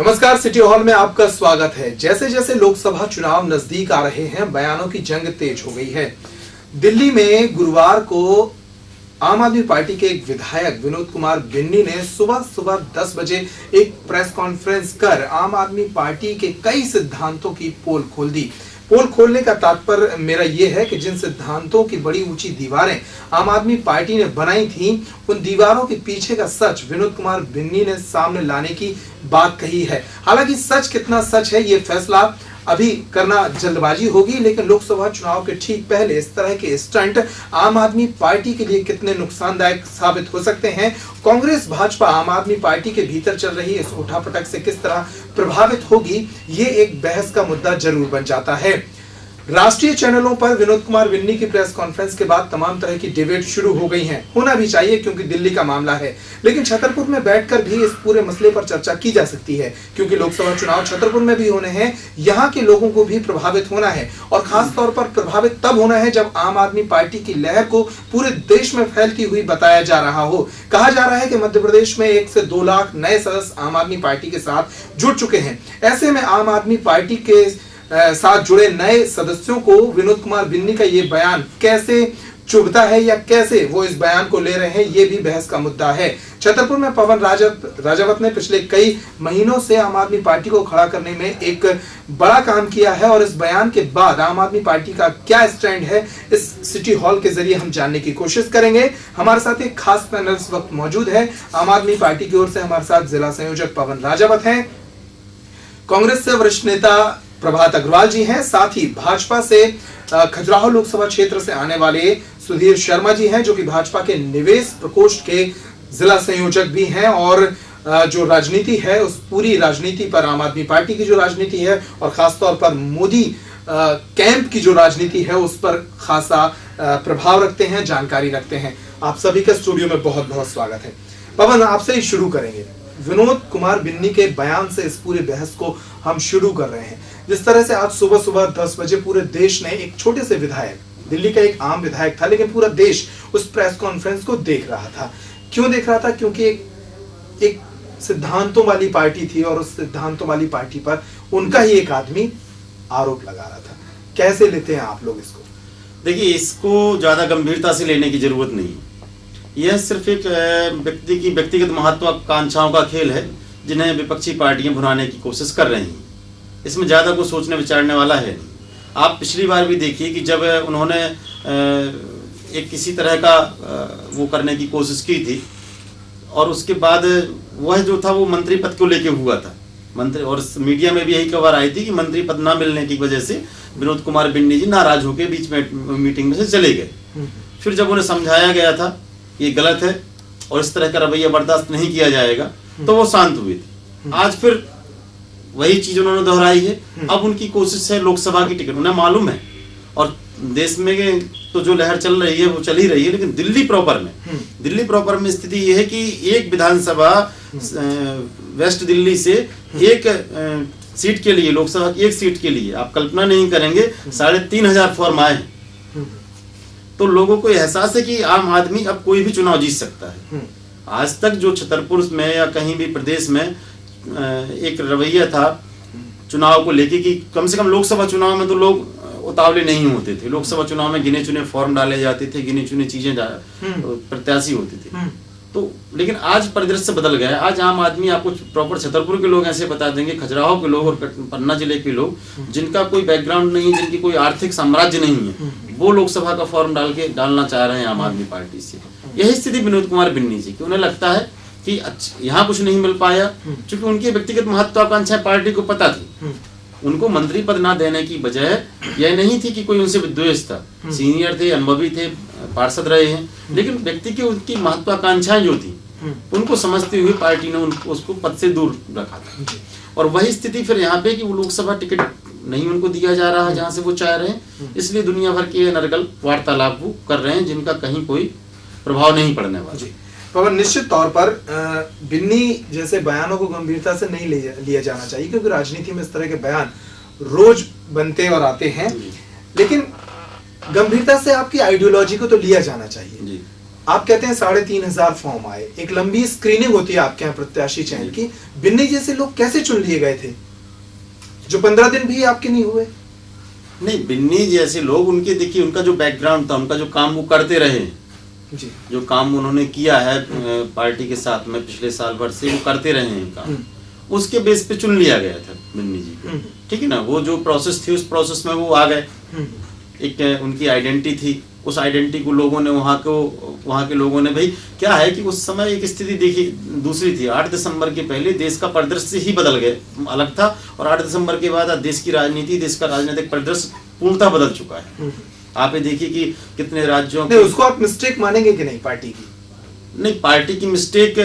नमस्कार, city hall में आपका स्वागत है। जैसे जैसे लोकसभा चुनाव नजदीक आ रहे हैं, बयानों की जंग तेज हो गई है। दिल्ली में गुरुवार को आम आदमी पार्टी के एक विधायक विनोद कुमार बिन्नी ने सुबह 10 बजे एक प्रेस कॉन्फ्रेंस कर आम आदमी पार्टी के कई सिद्धांतों की पोल खोल दी। पोल खोलने का तात्पर्य मेरा यह है कि जिन सिद्धांतों की बड़ी ऊंची दीवारें आम आदमी पार्टी ने बनाई थी, उन दीवारों के पीछे का सच विनोद कुमार बिन्नी ने सामने लाने की बात कही है। हालांकि सच कितना सच है, ये फैसला अभी करना जल्दबाजी होगी, लेकिन लोकसभा चुनाव के ठीक पहले इस तरह के स्टंट आम आदमी पार्टी के लिए कितने नुकसानदायक साबित हो सकते हैं, कांग्रेस भाजपा आम आदमी पार्टी के भीतर चल रही इस उठापटक से किस तरह प्रभावित होगी, ये एक बहस का मुद्दा जरूर बन जाता है। राष्ट्रीय चैनलों पर विनोद कुमार बिन्नी की प्रेस कॉन्फ्रेंस के बाद तमाम तरह की डिबेट शुरू हो गई हैं। होना भी चाहिए क्योंकि दिल्ली का मामला है, लेकिन छतरपुर में बैठकर भी इस पूरे मसले पर चर्चा की जा सकती है, क्योंकि लोकसभा चुनाव छतरपुर में भी होने हैं। यहाँ के लोगों को भी प्रभावित होना है और खास तौर पर प्रभावित तब होना है जब आम आदमी पार्टी की लहर को पूरे देश में फैलती हुई बताया जा रहा हो। कहा जा रहा है कि मध्य प्रदेश में 1 से 2 लाख नए सदस्य आम आदमी पार्टी के साथ जुड़ चुके हैं। ऐसे में आम आदमी पार्टी के साथ जुड़े नए सदस्यों को विनोद कुमार बिन्नी का ये बयान कैसे चुभता है या कैसे वो इस बयान को ले रहे हैं, ये भी बहस का मुद्दा है। छतरपुर में पवन राजावत ने पिछले कई महीनों से आम आदमी पार्टी को खड़ा करने में एक बड़ा काम किया है और इस बयान के बाद आम आदमी पार्टी का क्या स्टैंड है, इस सिटी हॉल के जरिए हम जानने की कोशिश करेंगे। हमारे साथ एक खास पैनल इस वक्त मौजूद है। आम आदमी पार्टी की ओर से हमारे साथ जिला संयोजक पवन राजावत हैं, कांग्रेस से वरिष्ठ नेता प्रभात अग्रवाल जी हैं, साथ ही भाजपा से खजुराहो लोकसभा क्षेत्र से आने वाले सुधीर शर्मा जी हैं, जो कि भाजपा के निवेश प्रकोष्ठ के जिला संयोजक भी हैं और जो राजनीति है उस पूरी राजनीति पर, आम आदमी पार्टी की जो राजनीति है और खासतौर पर मोदी कैंप की जो राजनीति है उस पर खासा प्रभाव रखते हैं, जानकारी रखते हैं। आप सभी का स्टूडियो में बहुत बहुत स्वागत है। पवन, आपसे ही शुरू करेंगे। विनोद कुमार बिन्नी के बयान से इस पूरे बहस को हम शुरू कर रहे हैं। जिस तरह से आज सुबह 10 बजे पूरे देश ने एक छोटे से विधायक, दिल्ली का एक आम विधायक था, लेकिन पूरा देश उस प्रेस कॉन्फ्रेंस को देख रहा था। क्यों देख रहा था? क्योंकि एक सिद्धांतों वाली पार्टी थी और उस सिद्धांतों वाली पार्टी पर उनका ही एक आदमी आरोप लगा रहा था। कैसे लेते हैं आप लोग इसको? देखिए, इसको ज्यादा गंभीरता से लेने की जरूरत नहीं है। यह सिर्फ एक व्यक्ति की व्यक्तिगत महत्वाकांक्षाओं का खेल है जिन्हें विपक्षी पार्टियां भुनाने की कोशिश कर रही हैं। इसमें ज्यादा कुछ सोचने विचारने वाला है नहीं। आप पिछली बार भी देखिए कि जब उन्होंने एक किसी तरह का वो करने की कोशिश की थी और उसके बाद वह जो था वो मंत्री पद को लेके हुआ था। मंत्री, और मीडिया में भी यही खबर आई थी कि मंत्री पद ना मिलने की वजह से विनोद कुमार बिन्नी जी नाराज होकर बीच में मीटिंग में से चले गए। फिर जब उन्हें समझाया गया था ये गलत है और इस तरह का रवैया बर्दाश्त नहीं किया जाएगा, तो वो शांत हुए थे। आज फिर वही चीज उन्होंने दोहराई है। अब उनकी कोशिश है लोकसभा की टिकट, उन्हें मालूम है और देश में तो जो लहर चल रही है वो चल ही रही है, लेकिन दिल्ली प्रॉपर में स्थिति ये है कि एक विधानसभा वेस्ट दिल्ली से एक सीट के लिए, लोकसभा की एक सीट के लिए आप कल्पना नहीं करेंगे 3,500 फॉर्म आए हैं। तो लोगों को एहसास है कि आम आदमी अब कोई भी चुनाव जीत सकता है। आज तक जो छतरपुर में या कहीं भी प्रदेश में एक रवैया था चुनाव को लेके कि कम से कम लोकसभा चुनाव में तो लोग उतावले नहीं होते थे। लोकसभा चुनाव में गिने चुने फॉर्म डाले जाते थे, गिने चुने चीजें प्रत्याशी होते थे। तो लेकिन आज परिदृश्य बदल गया है। आज आम आदमी, आपको प्रॉपर छतरपुर के लोग ऐसे बता देंगे, खजुराहो के लोग और पन्ना जिले के लोग जिनका कोई बैकग्राउंड नहीं है, जिनकी कोई आर्थिक साम्राज्य नहीं है, वो लोकसभा का फॉर्म डालना चाह रहे हैं आम आदमी पार्टी से। यही स्थिति विनोद कुमार बिन्नी जी की। उन्हें लगता है कि यहाँ कुछ नहीं मिल पाया, क्योंकि उनकी व्यक्तिगत महत्वाकांक्षा पार्टी को पता थी। उनको मंत्री पद ना देने की वजह यह नहीं थी कि कोई उनसे विद्वेष था। सीनियर थे, अनुभवी थे, पार्षद रहे हैं, लेकिन व्यक्ति की उनकी महत्वाकांक्षाएं जो थी उनको समझते हुए पार्टी ने उसको पद से दूर रखा था। और वही स्थिति फिर यहाँ पे कि वो लोकसभा टिकट नहीं उनको दिया जा रहा है जहां से वो चाह रहे हैं, इसलिए दुनिया भर के नरगल वार्तालाप वो कर रहे हैं जिनका कहीं कोई प्रभाव नहीं पड़ने वाला। पवन, निश्चित तौर पर बिन्नी जैसे बयानों को गंभीरता से नहीं लिया जाना चाहिए, क्योंकि राजनीति में इस तरह के बयान रोज बनते और आते हैं, लेकिन गंभीरता से आपकी आइडियोलॉजी को तो लिया जाना चाहिए। आप कहते हैं 3,500 फॉर्म आए, एक लंबी स्क्रीनिंग होती है आपके यहाँ प्रत्याशी चयन की, बिन्नी जैसे लोग कैसे चुन लिए गए थे जो 15 दिन भी आपके नहीं हुए? नहीं, बिन्नी जैसे लोग, उनके देखिए उनका जो बैकग्राउंड था, उनका जो काम वो करते रहे जी, जो काम उन्होंने किया है पार्टी के साथ में पिछले साल भर से वो करते रहे हैं काम, उसके बेस पे चुन लिया गया था बिन्नी जी को। ठीक है ना, वो जो प्रोसेस थी उस प्रोसेस में वो आ गए। एक उनकी आइडेंटिटी थी, उस आइडेंटिटी को लोगों ने वहाँ के लोगों ने, भाई क्या है कि उस समय एक स्थिति देखी दूसरी थी। 8 दिसंबर के पहले देश का परिदृश्य ही बदल गए, अलग था, और 8 दिसंबर के बाद देश की राजनीति, देश का राजनीतिक परिदृश्य पूर्णतः बदल चुका है। आप ये देखिए कि कितने राज्यों नहीं, उसको आप मिस्टेक मानेंगे कि नहीं पार्टी की? नहीं, पार्टी की मिस्टेक,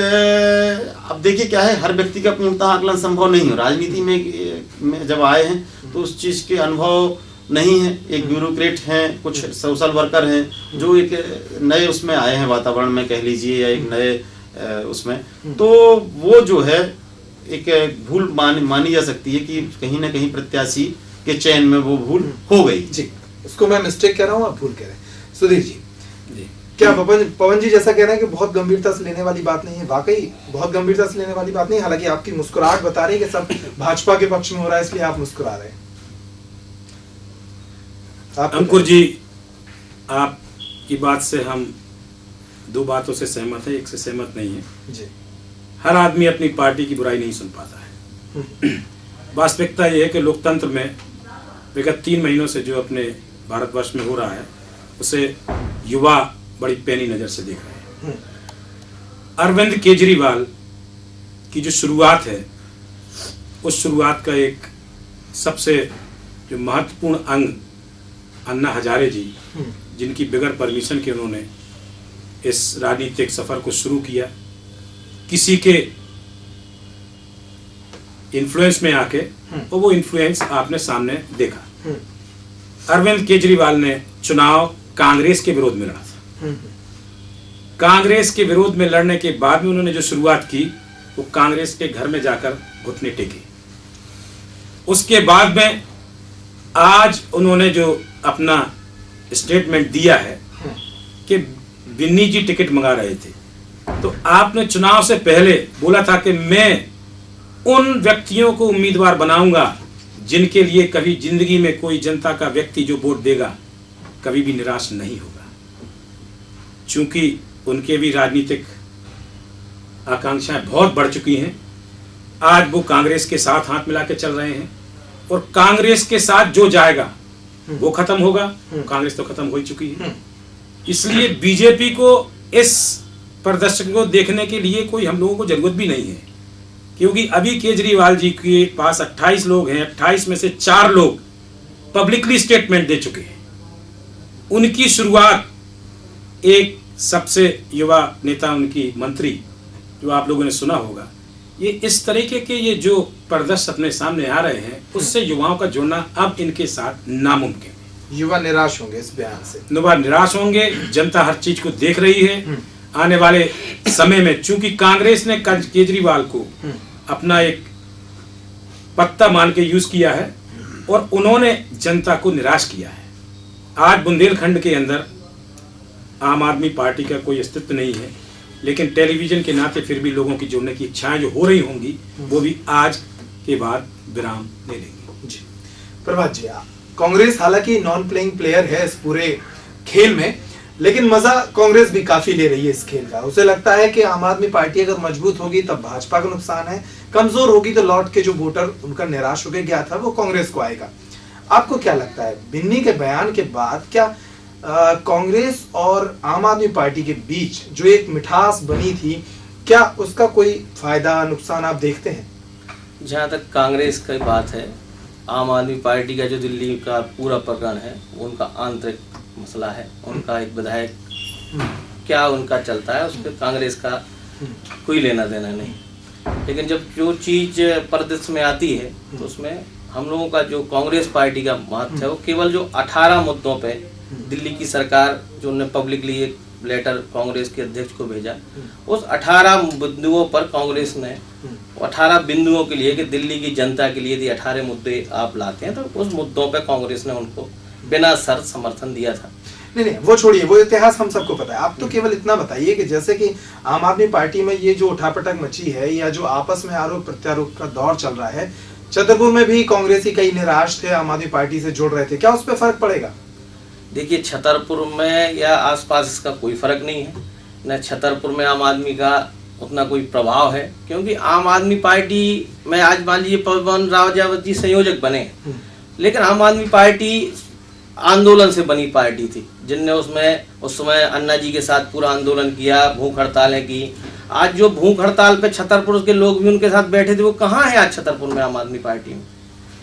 अब देखिए क्या है, हर व्यक्ति का पूर्णतः आकलन संभव नहीं है। राजनीति में जब आए हैं तो उस चीज के अनुभव नहीं है। एक ब्यूरोक्रेट हैं, कुछ सोशल वर्कर हैं जो एक नए उसमें आए हैं, वातावरण में कह लीजिए, या एक नए उसमें, तो वो जो है एक भूल मानी जा सकती है कि कहीं ना कहीं प्रत्याशी के चयन में वो भूल हो गई। जी, उसको मैं मिस्टेक कह रहा हूँ, आप भूल कह रहे हैं। सुधीर जी, क्या पवन जी जैसा कह रहे हैं कि बहुत गंभीरता से लेने वाली बात नहीं है? वाकई बहुत गंभीरता से लेने वाली बात नहीं, हालांकि आपकी मुस्कुराहट बता रही है कि सब भाजपा के पक्ष में हो रहा है, इसलिए आप मुस्कुरा रहे हैं। अंकुर जी, आपकी बात से हम 2 बातों से सहमत है, एक से सहमत नहीं है जी। हर आदमी अपनी पार्टी की बुराई नहीं सुन पाता है। वास्तविकता यह है कि लोकतंत्र में विगत 3 महीनों से जो अपने भारतवर्ष में हो रहा है उसे युवा बड़ी पैनी नजर से देख रहे हैं। अरविंद केजरीवाल की जो शुरुआत है, उस शुरुआत का एक सबसे जो महत्वपूर्ण अंग अन्ना हजारे जी, जिनकी बगैर परमिशन के उन्होंने इस राजनीतिक सफर को शुरू किया, किसी के इन्फ्लुएंस में आके, और वो इन्फ्लुएंस आपने सामने देखा। अरविंद केजरीवाल ने चुनाव कांग्रेस के विरोध में लड़ा था। कांग्रेस के विरोध में लड़ने के बाद में उन्होंने जो शुरुआत की, वो कांग्रेस के घर में जाकर घुटने टेके। उसके बाद में आज उन्होंने जो अपना स्टेटमेंट दिया है कि बिन्नी जी टिकट मंगा रहे थे, तो आपने चुनाव से पहले बोला था कि मैं उन व्यक्तियों को उम्मीदवार बनाऊंगा जिनके लिए कभी जिंदगी में कोई जनता का व्यक्ति जो वोट देगा कभी भी निराश नहीं होगा। चूंकि उनके भी राजनीतिक आकांक्षाएं बहुत बढ़ चुकी हैं, आज वो कांग्रेस के साथ हाथ मिला के चल रहे हैं, और कांग्रेस के साथ जो जाएगा वो खत्म होगा। कांग्रेस तो खत्म हो ही चुकी है। इसलिए बीजेपी को इस प्रदर्शन को देखने के लिए कोई हम लोगों को जरूरत भी नहीं है, क्योंकि अभी केजरीवाल जी के पास 28 लोग हैं, 28 में से 4 लोग पब्लिकली स्टेटमेंट दे चुके हैं। उनकी शुरुआत एक सबसे युवा नेता, उनकी मंत्री जो आप लोगों ने सुना होगा, ये इस तरीके के ये जो प्रदर्शन अपने सामने आ रहे हैं, उससे युवाओं का जुड़ना अब इनके साथ नामुमकिन है। युवा निराश होंगे इस बयान से, युवा निराश होंगे। जनता हर चीज को देख रही है। आने वाले समय में चूंकि कांग्रेस ने केजरीवाल को अपना एक पत्ता मान के यूज किया है और उन्होंने जनता को निराश किया है। आज बुंदेलखंड के अंदर आम आदमी पार्टी का कोई अस्तित्व नहीं है, लेकिन टेलीविजन के नाते फिर भी लोगों की जुड़ने की इच्छाएं जो हो रही होंगी वो भी आज के बाद विराम ले लेंगी। जी, प्रभात जी, कांग्रेस हालांकि नॉन प्लेइंग प्लेयर है इस पूरे खेल में, लेकिन मजा कांग्रेस भी काफी ले रही है इस खेल का। उसे लगता है कि आम आदमी पार्टी अगर मजबूत होगी तब भाजपा का नुकसान है, कमजोर होगी तो लौट के जो वोटर उनका निराश होकर गया था वो कांग्रेस को आएगा। आपको क्या लगता है, बिन्नी के बयान के बाद क्या कांग्रेस और आम आदमी पार्टी के बीच जो एक मिठास बनी थी, क्या उसका कोई फायदा नुकसान आप देखते हैं? जहाँ तक कांग्रेस की बात है, आम आदमी पार्टी का जो दिल्ली का पूरा प्रकरण है वो उनका आंतरिक मसला है। उनका एक विधायक क्या उनका चलता है उसके कांग्रेस का कोई लेना देना नहीं। लेकिन जब जो चीज़ परिदृश्य में आती है तो उसमें हम लोगों का जो कांग्रेस पार्टी का महत्व है वो केवल जो 18 मुद्दों पे दिल्ली की सरकार जो उन्होंने पब्लिकली एक लेटर कांग्रेस के अध्यक्ष को भेजा, उस 18 बिंदुओं पर कांग्रेस ने 18 बिंदुओं के लिए कि दिल्ली की जनता के लिए यदि 18 मुद्दे आप लाते हैं तो उस मुद्दों पर कांग्रेस ने उनको बिना शर्त समर्थन दिया था। नहीं, वो छोड़िए, वो इतिहास हम सबको पता है। आप तो केवल इतना बताइए कि जैसे कि आम आदमी पार्टी में ये जो उठापटक मची है या जो आपस में आरोप प्रत्यारोप का दौर चल रहा है, छतरपुर में भी कांग्रेसी कई निराश थे, आम आदमी पार्टी से जुड़ रहे थे, क्या उस पर फर्क पड़ेगा? देखिए, छतरपुर में या आसपास इसका कोई फर्क नहीं है, न छतरपुर में आम आदमी का उतना कोई प्रभाव है, क्योंकि आम आदमी पार्टी में आज मान लीजिए पवन राजावत जी संयोजक बने, लेकिन आम आदमी पार्टी आंदोलन से बनी पार्टी थी, जिनने उस समय अन्ना जी के साथ पूरा आंदोलन किया, भूख हड़तालें की। आज जो भूख हड़ताल पे छतरपुर के लोग भी उनके साथ बैठे थे, वो कहाँ है आज छतरपुर में आम आदमी पार्टी में?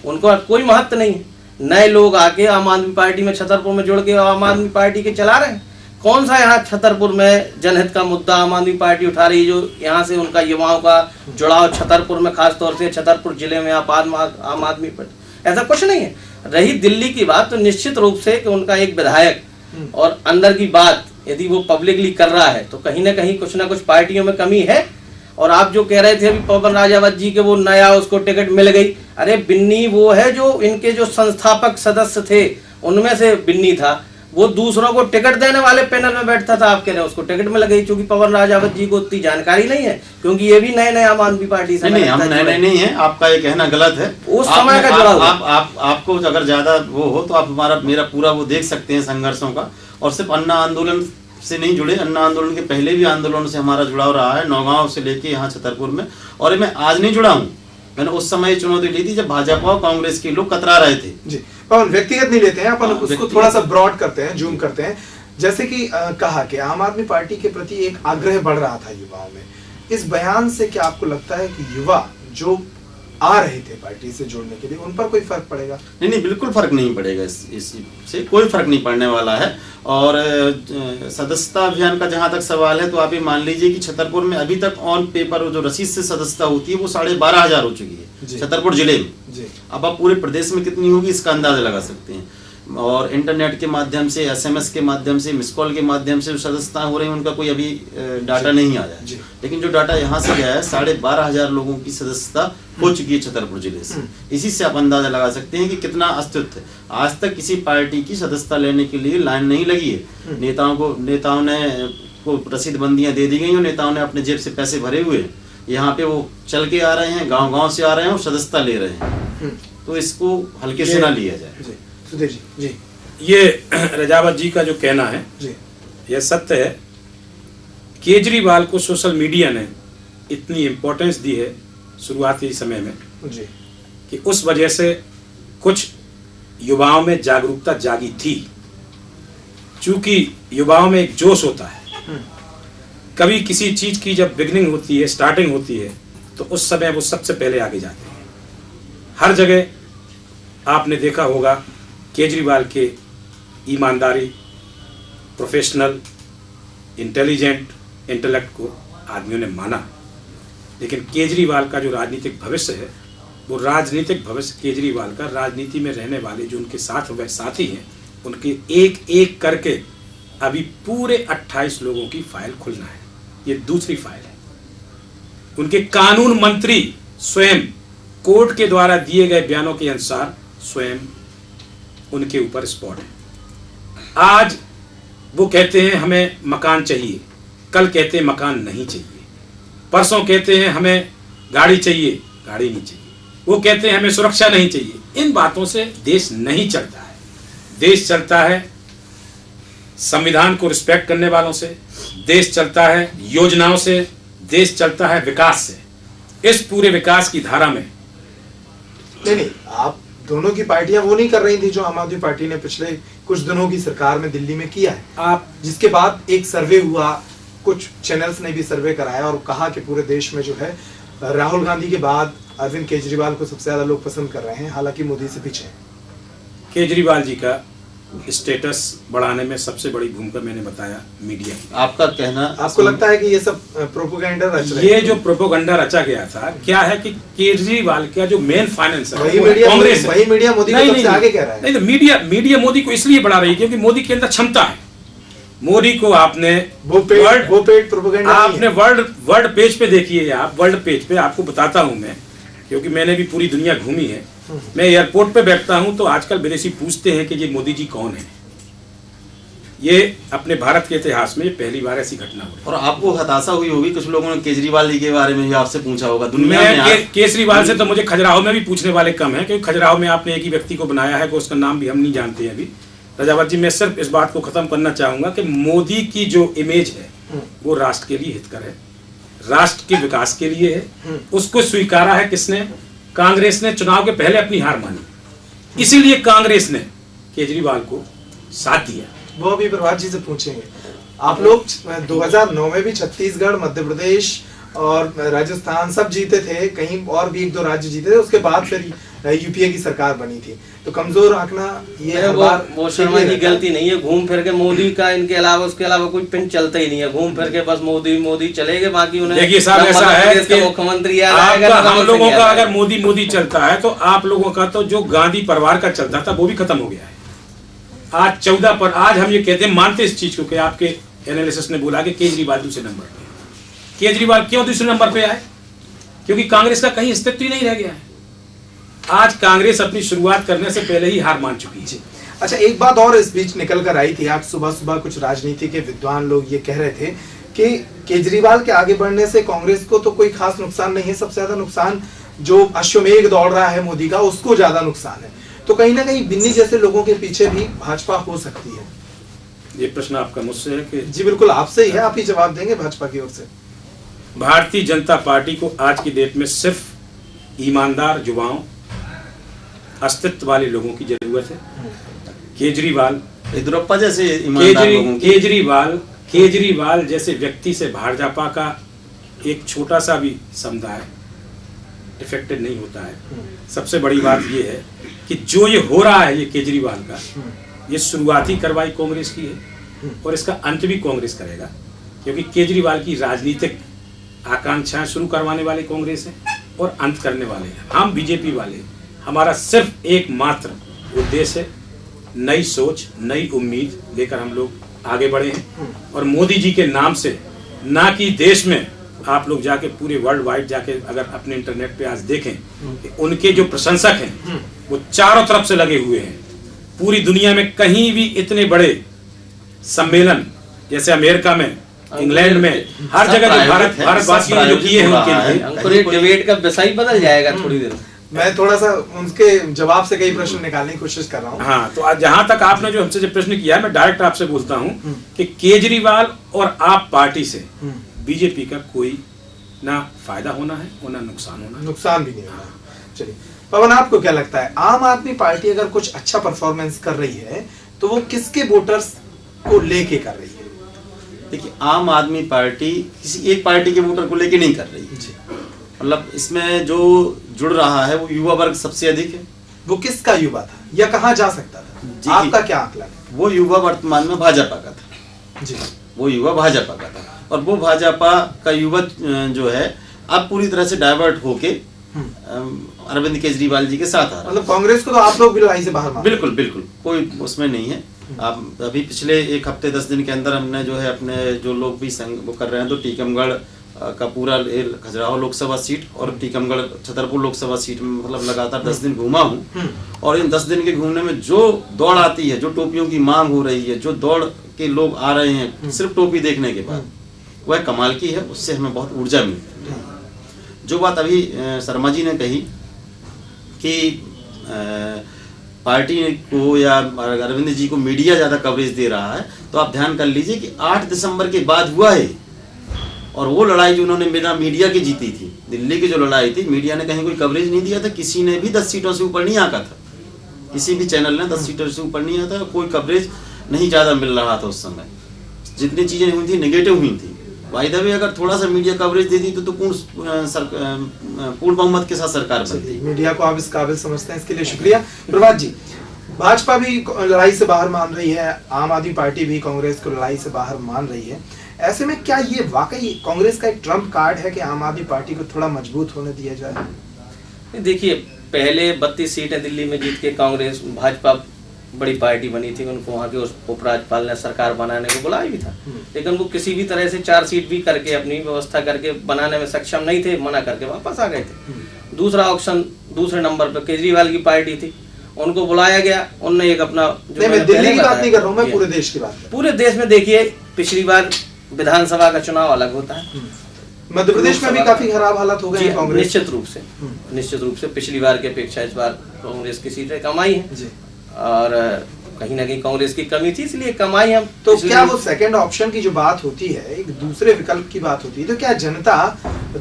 उनको कोई महत्व नहीं है। नए लोग आके आम आदमी पार्टी में छतरपुर में जुड़ के आम आदमी पार्टी के चला रहे हैं। कौन सा यहाँ छतरपुर में जनहित का मुद्दा आम आदमी पार्टी उठा रही है, जो यहाँ से उनका युवाओं का जुड़ाव छतरपुर में, खासतौर से छतरपुर जिले में आम आदमी पार्टी, ऐसा कुछ नहीं है। रही दिल्ली की बात, तो निश्चित रूप से कि उनका एक विधायक और अंदर की बात यदि वो पब्लिकली कर रहा है, तो कहीं ना कहीं कुछ ना कुछ पार्टियों में कमी है। और आप जो कह रहे थे अभी पवन राजावत जी के वो नया उसको टिकट मिल गई, अरे बिन्नी वो है जो इनके जो संस्थापक सदस्य थे उनमें से बिन्नी था, वो दूसरों को टिकट देने वाले पैनल में बैठता था। आप कह रहे हैं उसको टिकट मिल गई, क्योंकि पवन राजावत जी को उतनी जानकारी नहीं है, क्योंकि ये भी नए नए आम आदमी पार्टी से नहीं, हम नए नहीं है, आपका ये कहना गलत है। उस समय का जुड़ा हुआ। आपको अगर ज्यादा वो हो तो आप मेरा पूरा वो देख सकते हैं संघर्षों का। और सिर्फ अन्ना आंदोलन से नहीं जुड़े, अन्ना आंदोलन के पहले भी आंदोलन से हमारा जुड़ाव रहा है, नौगांव से लेके यहाँ छतरपुर में। और मैं आज नहीं जुड़ा हूँ, मैंने उस समय चुनौती ली थी जब भाजपा और कांग्रेस के लोग कतरा रहे थे। जी, पवन व्यक्तिगत नहीं लेते हैं अपन, उसको थोड़ा सा ब्रॉड करते हैं, जूम करते हैं। जैसे कि कहा कि आम आदमी पार्टी के प्रति एक आग्रह बढ़ रहा था युवाओं में, इस बयान से क्या आपको लगता है कि युवा जो आ रहे थे पार्टी से जोड़ने के लिए, उन पर कोई फर्क पड़ेगा? नहीं, बिल्कुल फर्क नहीं पड़ेगा, इससे कोई फर्क नहीं पड़ने वाला है। और सदस्यता अभियान का जहां तक सवाल है, तो आप ये मान लीजिए कि छतरपुर में अभी तक ऑन पेपर जो रसीद से सदस्यता होती है वो 12,500 हो चुकी है छतरपुर जिले में। अब आप पूरे प्रदेश में कितनी होगी इसका अंदाजा लगा सकते हैं। और इंटरनेट के माध्यम से, SMS के माध्यम से, मिस कॉल के माध्यम से जो सदस्यता हो रही है उनका कोई अभी डाटा नहीं आया है, लेकिन जो डाटा यहाँ से गया है 12,500 लोगों की सदस्यता हो चुकी है छतरपुर जिले से। इसी से आप अंदाजा लगा सकते हैं कि कितना अस्तित्व है। आज तक किसी पार्टी की सदस्यता लेने के लिए लाइन नहीं लगी है। नेताओं ने को रसीदबंदियां दे दी गई और नेताओं ने अपने जेब से पैसे भरे हुए, यहाँ पे वो चल के आ रहे हैं, गाँव से आ रहे हैं और सदस्यता ले रहे हैं। तो इसको हल्के से ना लिया जाए। जी, ये रजावत जी का जो कहना है यह सत्य है। केजरीवाल को सोशल मीडिया ने इतनी इम्पोर्टेंस दी है शुरुआती समय में कि उस वजह से कुछ युवाओं में जागरूकता जागी थी। चूंकि युवाओं में एक जोश होता है, कभी किसी चीज की जब बिगनिंग होती है, स्टार्टिंग होती है, तो उस समय वो सबसे पहले आगे जाते हैं। हर जगह आपने देखा होगा केजरीवाल के ईमानदारी, प्रोफेशनल, इंटेलिजेंट इंटेलेक्ट को आदमियों ने माना। लेकिन केजरीवाल का जो राजनीतिक भविष्य है, वो राजनीतिक भविष्य केजरीवाल का राजनीति में रहने वाले जो उनके साथ वह साथी हैं, उनके एक एक करके अभी पूरे 28 लोगों की फाइल खुलना है। ये दूसरी फाइल है। उनके कानून मंत्री स्वयं कोर्ट के द्वारा दिए गए बयानों के अनुसार स्वयं उनके ऊपर स्पॉट है। आज वो कहते हैं हमें मकान चाहिए, कल कहते हैं मकान नहीं चाहिए, परसों कहते हैं हमें गाड़ी चाहिए, गाड़ी नहीं चाहिए, वो कहते हैं हमें सुरक्षा नहीं चाहिए। इन बातों से देश नहीं चलता है। देश चलता है संविधान को रिस्पेक्ट करने वालों से, देश चलता है योजनाओं से, देश चलता है विकास से। इस पूरे विकास की धारा में नहीं, आप दोनों की पार्टियां वो नहीं कर रही थी जो आम आदमी पार्टी ने पिछले कुछ दिनों की सरकार में दिल्ली में किया है। आप जिसके बाद एक सर्वे हुआ, कुछ चैनल्स ने भी सर्वे कराया और कहा कि पूरे देश में जो है राहुल गांधी के बाद अरविंद केजरीवाल को सबसे ज्यादा लोग पसंद कर रहे हैं, हालांकि मोदी से पीछे। केजरीवाल जी का स्टेटस बढ़ाने में सबसे बड़ी भूमिका मैंने बताया मीडिया की। आपका कहना, आपको लगता है कि ये सब प्रोपोगंडा रच रहे हैं? ये जो प्रोपोगंडा रचा गया था, क्या है कि केजरीवाल का जो मेन फाइनेंसर है कांग्रेस, वही मीडिया मोदी को सबसे आगे कह रहा है। नहीं, तो मीडिया मोदी को इसलिए बढ़ा रही है क्योंकि मोदी के अंदर क्षमता है। मोदी को आपने वो पेड प्रोपोगंडा आपने वर्ल्ड पेज पे देखिए, आप वर्ल्ड पेज पे आपको बताता हूं मैं, क्योंकि मैंने भी पूरी दुनिया घूमी है। मैं एयरपोर्ट पे बैठता हूं तो आजकल विदेशी पूछते हैं कि ये मोदी जी कौन है। ये अपने भारत के इतिहास में पहली बार ऐसी घटना हुई। और आपको हताशा हुई होगी, कुछ लोगों ने केजरीवाल जी के बारे में भी आपसे पूछा होगा। दुनिया में केजरीवाल से तो मुझे खजुराहो में भी पूछने वाले कम है, क्योंकि खजुराहो में आपने एक ही व्यक्ति को बनाया है कि उसका नाम भी हम नहीं जानते हैं अभी। रजावत जी, मैं सिर्फ इस बात को खत्म करना चाहूंगा कि मोदी की जो इमेज है वो राष्ट्र के लिए हितकर है, राष्ट्र के विकास के लिए है। उसको स्वीकारा है किसने? कांग्रेस ने चुनाव के पहले अपनी हार मानी, इसीलिए कांग्रेस ने केजरीवाल को साथ दिया। वो अभी प्रभात जी से पूछेंगे। आप लोग 2009 में भी छत्तीसगढ़, मध्य प्रदेश और राजस्थान सब जीते थे, कहीं और भी 1-2 राज्य जीते थे, उसके बाद फिर यूपीए की सरकार बनी थी। तो कमजोर आंकना ये वो शर्मा की गलती नहीं है। घूम फिर के मोदी का इनके अलावा उसके अलावा कोई पिन चलता ही नहीं है। घूम फिर के बस मोदी मोदी चलेंगे, बाकी उन्हें देखिए साहब ऐसा है कि मुख्यमंत्री हम लोगों का अगर मोदी मोदी चलता है तो आप लोगों का तो जो गांधी परिवार का चलता था वो भी खत्म हो गया है। आज 14 पर आज हम ये कहते हैं, मानते इस चीज को कि आपके एनालिसिस ने बोला कि केजरीवाल दूसरे नंबर पे। केजरीवाल क्यों दूसरे नंबर पे आए? क्योंकि कांग्रेस का कहीं अस्तित्व ही नहीं रह गया है। आज कांग्रेस अपनी शुरुआत करने से पहले ही हार मान चुकी है। अच्छा, एक बात और इस बीच निकल कर आई थी। आज सुबह सुबह कुछ राजनीति के विद्वान लोग ये कह रहे थे कि केजरीवाल के आगे बढ़ने से कांग्रेस को तो कोई खास नुकसान नहीं है, सबसे ज्यादा नुकसान जो अश्वमेध दौड़ रहा है मोदी का, उसको ज्यादा नुकसान है। तो कहीं ना कहीं बिन्नी जैसे लोगों के पीछे भी भाजपा हो सकती है। ये प्रश्न आपका मुझसे है कि? जी बिल्कुल आपसे ही है, आप ही जवाब देंगे भाजपा की ओर से। भारतीय जनता पार्टी को आज की डेट में सिर्फ ईमानदार युवाओं, अस्तित्व वाले लोगों की जरूरत है। केजरीवाल येदियुरप्पा जैसे ईमानदार लोगों की। केजरीवाल जैसे व्यक्ति से भाजपा का एक छोटा सा भी समुदाय इफेक्टेड नहीं होता है। सबसे बड़ी बात यह है कि जो ये हो रहा है, ये केजरीवाल का, ये शुरुआती कार्रवाई कांग्रेस की है और इसका अंत भी कांग्रेस करेगा, क्योंकि केजरीवाल की राजनीतिक आकांक्षाएं शुरू करवाने वाले कांग्रेस है और अंत करने वाले हैं हम बीजेपी वाले। हमारा सिर्फ एकमात्र उद्देश्य है नई सोच, नई उम्मीद लेकर हम लोग आगे बढ़े हैं। और मोदी जी के नाम से, ना कि देश में, आप लोग जाके पूरे वर्ल्ड वाइड जाके अगर अपने इंटरनेट पे आज देखें, उनके जो प्रशंसक हैं वो चारों तरफ से लगे हुए हैं। पूरी दुनिया में कहीं भी इतने बड़े सम्मेलन जैसे अमेरिका में, इंग्लैंड में, हर जगह जो भारतवासियों ने जो किए हैं उनके लिए डिबेट का विषय बदल जाएगा थोड़ी देर। मैं थोड़ा सा उनके जवाब से कई प्रश्न निकालने की कोशिश कर रहा हूँ। हाँ, तो जहां तक आपने जो हमसे जो प्रश्न किया है, मैं डायरेक्ट आपसे बोलता हूँ कि केजरीवाल और आप पार्टी से बीजेपी का कोई ना फायदा होना है और ना नुकसान होना है। नुकसान भी नहीं होना। चलिए पवन, आपको क्या लगता है, आम आदमी पार्टी अगर कुछ अच्छा परफॉर्मेंस कर रही है तो वो किसके वोटर्स को लेके कर रही है? देखिए, आम आदमी पार्टी किसी एक पार्टी के वोटर को लेके नहीं कर रही है। मतलब इसमें जो जुड़ रहा है वो युवा वर्ग सबसे अधिक है। वो किसका युवा था या कहाँ जा सकता था? आपका क्या आंकलन है? वो युवा वर्तमान में भाजपा का था जी, वो युवा भाजपा का था। और वो भाजपा का युवा जो है अब पूरी तरह से डाइवर्ट होके अरविंद केजरीवाल जी के साथ आ रहा है। मतलब कांग्रेस को तो आप लोग भी लड़ाई से बाहर मानते हैं? बिल्कुल बिल्कुल, कोई उसमें नहीं है। आप अभी पिछले एक हफ्ते 10 दिन के अंदर हमने जो है अपने जो लोग भी संग वो कर रहे हैं, तो टीकमगढ़ का पूरा खजुराहो लोकसभा सीट और टीकमगढ़ छतरपुर लोकसभा सीट में मतलब लगातार 10 दिन घूमा हूँ। और इन 10 दिन के घूमने में जो दौड़ आती है, जो टोपियों की मांग हो रही है, जो दौड़ के लोग आ रहे हैं सिर्फ टोपी देखने के बाद, वह कमाल की है। उससे हमें बहुत ऊर्जा मिलती है। जो बात अभी शर्मा जी ने कही कि पार्टी को या अरविंद जी को मीडिया ज्यादा कवरेज दे रहा है, तो आप ध्यान कर लीजिए कि 8 दिसंबर के बाद हुआ है। और वो लड़ाई जो उन्होंने बिना मीडिया की जीती थी, दिल्ली की जो लड़ाई थी, मीडिया ने कहीं कोई कवरेज नहीं दिया था। किसी ने भी 10 सीटों से ऊपर नहीं आका था, किसी भी चैनल ने 10 सीटों से ऊपर नहीं आया था। कोई कवरेज नहीं ज्यादा मिल रहा था उस समय। जितनी चीजें हुई थी नेगेटिव हुई थी। बाय द वे, अगर थोड़ा सा मीडिया कवरेज दे दी तो पूर्ण बहुमत के साथ सरकार बनती। मीडिया को आप इस काबिल समझते हैं, इसके लिए शुक्रिया। प्रभात जी, भाजपा भी लड़ाई से बाहर मान रही है, आम आदमी पार्टी भी कांग्रेस को लड़ाई से बाहर मान रही है। ऐसे में क्या ये वाकई कांग्रेस का एक ट्रम्प कार्ड है कि आम आदमी पार्टी को थोड़ा मजबूत होने दिया जाए? देखिए, पहले 32 सीटें दिल्ली में जीत के कांग्रेस भाजपा बड़ी पार्टी बनी थी। उनको वहाँ के उस उपराज्यपाल ने सरकार बनाने को बुलाया भी था, लेकिन वो किसी भी तरह से 4 सीट भी करके अपनी व्यवस्था करके बनाने में सक्षम नहीं थे, मना करके वापस आ गए थे। दूसरा ऑप्शन दूसरे नंबर पर केजरीवाल की पार्टी थी। उनको बुलाया गया, उनने एक अपना नहीं, मैं दिल्ली की बात नहीं कर रहा हूँ, मैं पूरे देश की बात कर रहा हूँ। पूरे देश में देखिए, पिछली बार विधानसभा का चुनाव अलग होता है, मध्य प्रदेश में भी काफी खराब हालात हो गए हैं कांग्रेस। निश्चित रूप से पिछली बार की अपेक्षा इस बार कांग्रेस की सीटें कम आई है जी। और कहीं ना कहीं कांग्रेस की कमी थी, इसलिए कमाई हम। तो क्या वो सेकंड ऑप्शन की जो बात होती है, एक दूसरे विकल्प की बात होती है, तो क्या जनता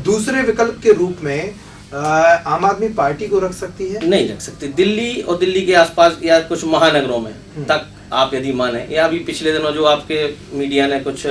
दूसरे विकल्प के रूप में आम आदमी पार्टी को रख सकती है? नहीं रख सकती। दिल्ली और दिल्ली के आसपास या कुछ महानगरों में तक आप यदि माने, या अभी पिछले दिनों जो आपके मीडिया ने कुछ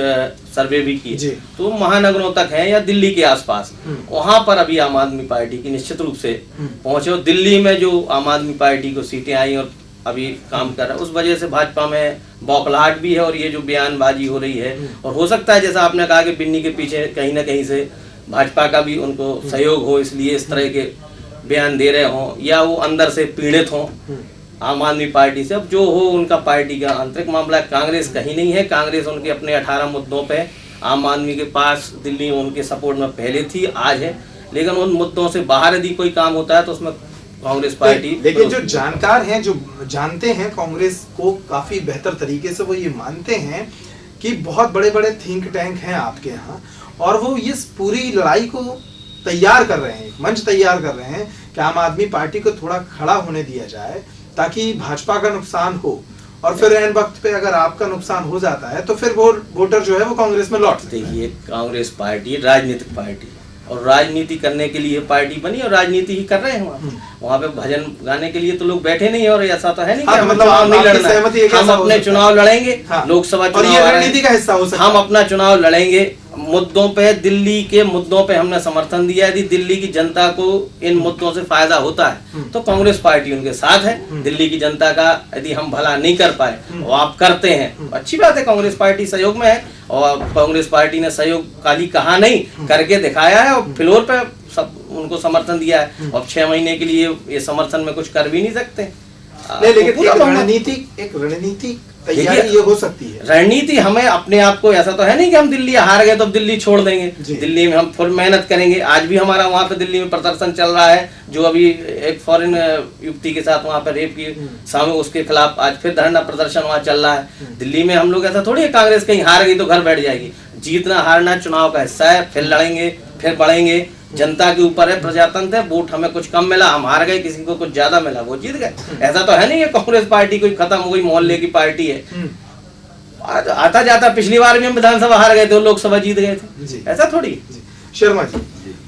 सर्वे भी किए, तो महानगरों तक है या दिल्ली के आसपास, वहां पर अभी आम आदमी पार्टी की निश्चित रूप से पहुंचे। और दिल्ली में जो आम आदमी पार्टी को सीटें आई और अभी काम कर रहा है, उस वजह से भाजपा में बौखलाहट भी है और ये जो बयानबाजी हो रही है, और हो सकता है जैसा आपने कहा कि बिन्नी के पीछे कहीं ना कहीं से भाजपा का भी उनको सहयोग हो, इसलिए इस तरह के बयान दे रहे हों, या वो अंदर से पीड़ित हों आम आदमी पार्टी से। अब जो हो उनका पार्टी का आंतरिक मामला है। कांग्रेस कहीं नहीं है, कांग्रेस उनके अपने 18 मुद्दों पे आम आदमी के पास दिल्ली में उनके सपोर्ट में पहले थी, आज है, लेकिन उन मुद्दों से बाहर यदि कोई काम होता है तो उसमें कांग्रेस पार्टी। लेकिन जो जानकार हैं, जो जानते हैं कांग्रेस को काफी बेहतर तरीके से, वो ये मानते हैं कि बहुत बड़े बड़े थिंक टैंक हैं आपके यहाँ, और वो इस पूरी लड़ाई को तैयार कर रहे हैं, एक मंच तैयार कर रहे हैं कि आम आदमी पार्टी को थोड़ा खड़ा होने दिया जाए ताकि भाजपा का नुकसान हो, और फिर एन वक्त पे अगर आपका नुकसान हो जाता है तो फिर वो वोटर जो है वो कांग्रेस में लौट। देखिए, कांग्रेस पार्टी राजनीतिक पार्टी और राजनीति करने के लिए पार्टी बनी और राजनीति ही कर रहे हैं। वहाँ पे भजन गाने के लिए तो लोग बैठे नहीं, और ऐसा तो है नहीं कि हम चुनाव नहीं लड़ना, हम अपने चुनाव लड़ेंगे, लोकसभा चुनाव रणनीति का हिस्सा हो सकता है। हम अपना चुनाव लड़ेंगे मुद्दों पे, दिल्ली के मुद्दों पे हमने समर्थन दिया। यदि दिल्ली की जनता को इन मुद्दों से फायदा होता है तो कांग्रेस पार्टी उनके साथ है। दिल्ली की जनता का यदि हम भला नहीं कर पाए और आप करते हैं, अच्छी बात है, कांग्रेस पार्टी सहयोग में है, और कांग्रेस पार्टी ने सहयोग खाली कहा नहीं, करके दिखाया है, और फ्लोर पे सब उनको समर्थन दिया है। और 6 महीने के लिए ये समर्थन में कुछ कर भी नहीं सकते। लेकिन एक रणनीति तैयारी ये हो सकती है। रणनीति हमें अपने आप को, ऐसा तो है नहीं कि हम दिल्ली हार गए तो अब दिल्ली छोड़ देंगे, दिल्ली में हम फुल मेहनत करेंगे। आज भी हमारा वहाँ पे दिल्ली में प्रदर्शन चल रहा है, जो अभी एक फॉरेन युवती के साथ वहाँ पे रेप की सामने, उसके खिलाफ आज फिर धरना प्रदर्शन वहाँ चल रहा है। दिल्ली में हम लोग, ऐसा थोड़ी है कांग्रेस कहीं हार गई तो घर बैठ जाएगी। जीतना हारना चुनाव का हिस्सा है, फिर लड़ेंगे, फिर बढ़ेंगे, जनता के ऊपर है, प्रजातंत्र है। वोट हमें कुछ कम मिला, हम हार गए, किसी को कुछ ज्यादा मिला, वो जीत गए। ऐसा तो है नहीं है कांग्रेस पार्टी कोई खत्म हो गई, मोहल्ले की पार्टी है। आता जाता पिछली बार भी हम विधानसभा हार गए थे, लोकसभा जीत गए थे, ऐसा थोड़ी। शर्मा जी,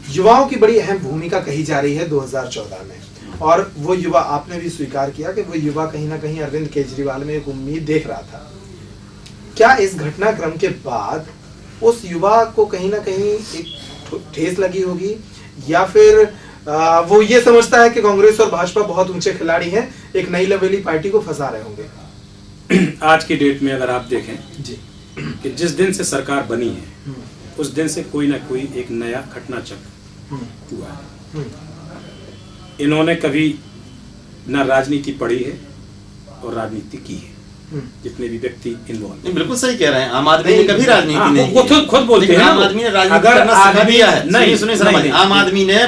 युवाओं की बड़ी अहम भूमिका कही जा रही है 2014 में, और वो युवा, आपने भी स्वीकार किया कि वो युवा कहीं ना कहीं अरविंद केजरीवाल में एक उम्मीद देख रहा था। क्या इस घटनाक्रम के बाद उस युवा को कहीं ना कहीं एक ठेस लगी होगी, या फिर वो ये समझता है कि कांग्रेस और भाजपा बहुत ऊंचे खिलाड़ी हैं, एक नई लेवली पार्टी को फंसा रहे होंगे? आज की डेट में अगर आप देखें जी, कि जिस दिन से सरकार बनी है उस दिन से कोई ना कोई एक नया घटना चक्र हुआ है। इन्होंने कभी न राजनीति पढ़ी है और राजनीति की है, जितने भी व्यक्ति इन्वॉल्व। बिल्कुल सही कह रहे हैं, आम आदमी ने कभी राजनीति नहीं, वो खुद बोलते हैं, आम आदमी ने राजनीति करना सिखा दिया है। नहीं सुनिए, आम आदमी ने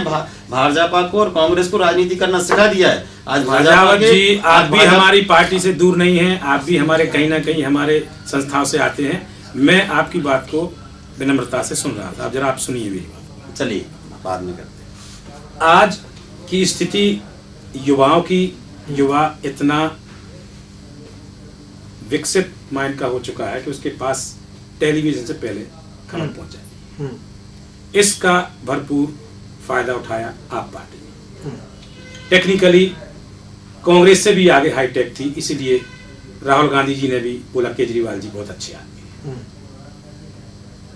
भाजपा को और कांग्रेस को राजनीति करना सिखा दिया है। आज भाजपा जी, आप भी हमारी पार्टी से दूर नहीं हैं, आप भी हमारे कहीं ना कहीं हमारे संस्थाओं से आते हैं। मैं आपकी बात को विनम्रता से सुन रहा था, अब जरा आप सुनिए मेरी बात। चलिए बाद में करते। आज की स्थिति युवाओं की, युवा इतना विकसित माइंड का हो चुका है कि उसके पास टेलीविजन से पहले खबर पहुंच जाती है। इसका भरपूर फायदा उठाया आप पार्टी ने। टेक्निकली कांग्रेस से भी आगे हाईटेक थी, इसीलिए राहुल गांधी जी ने भी बोला केजरीवाल जी बहुत अच्छे आदमी हैं।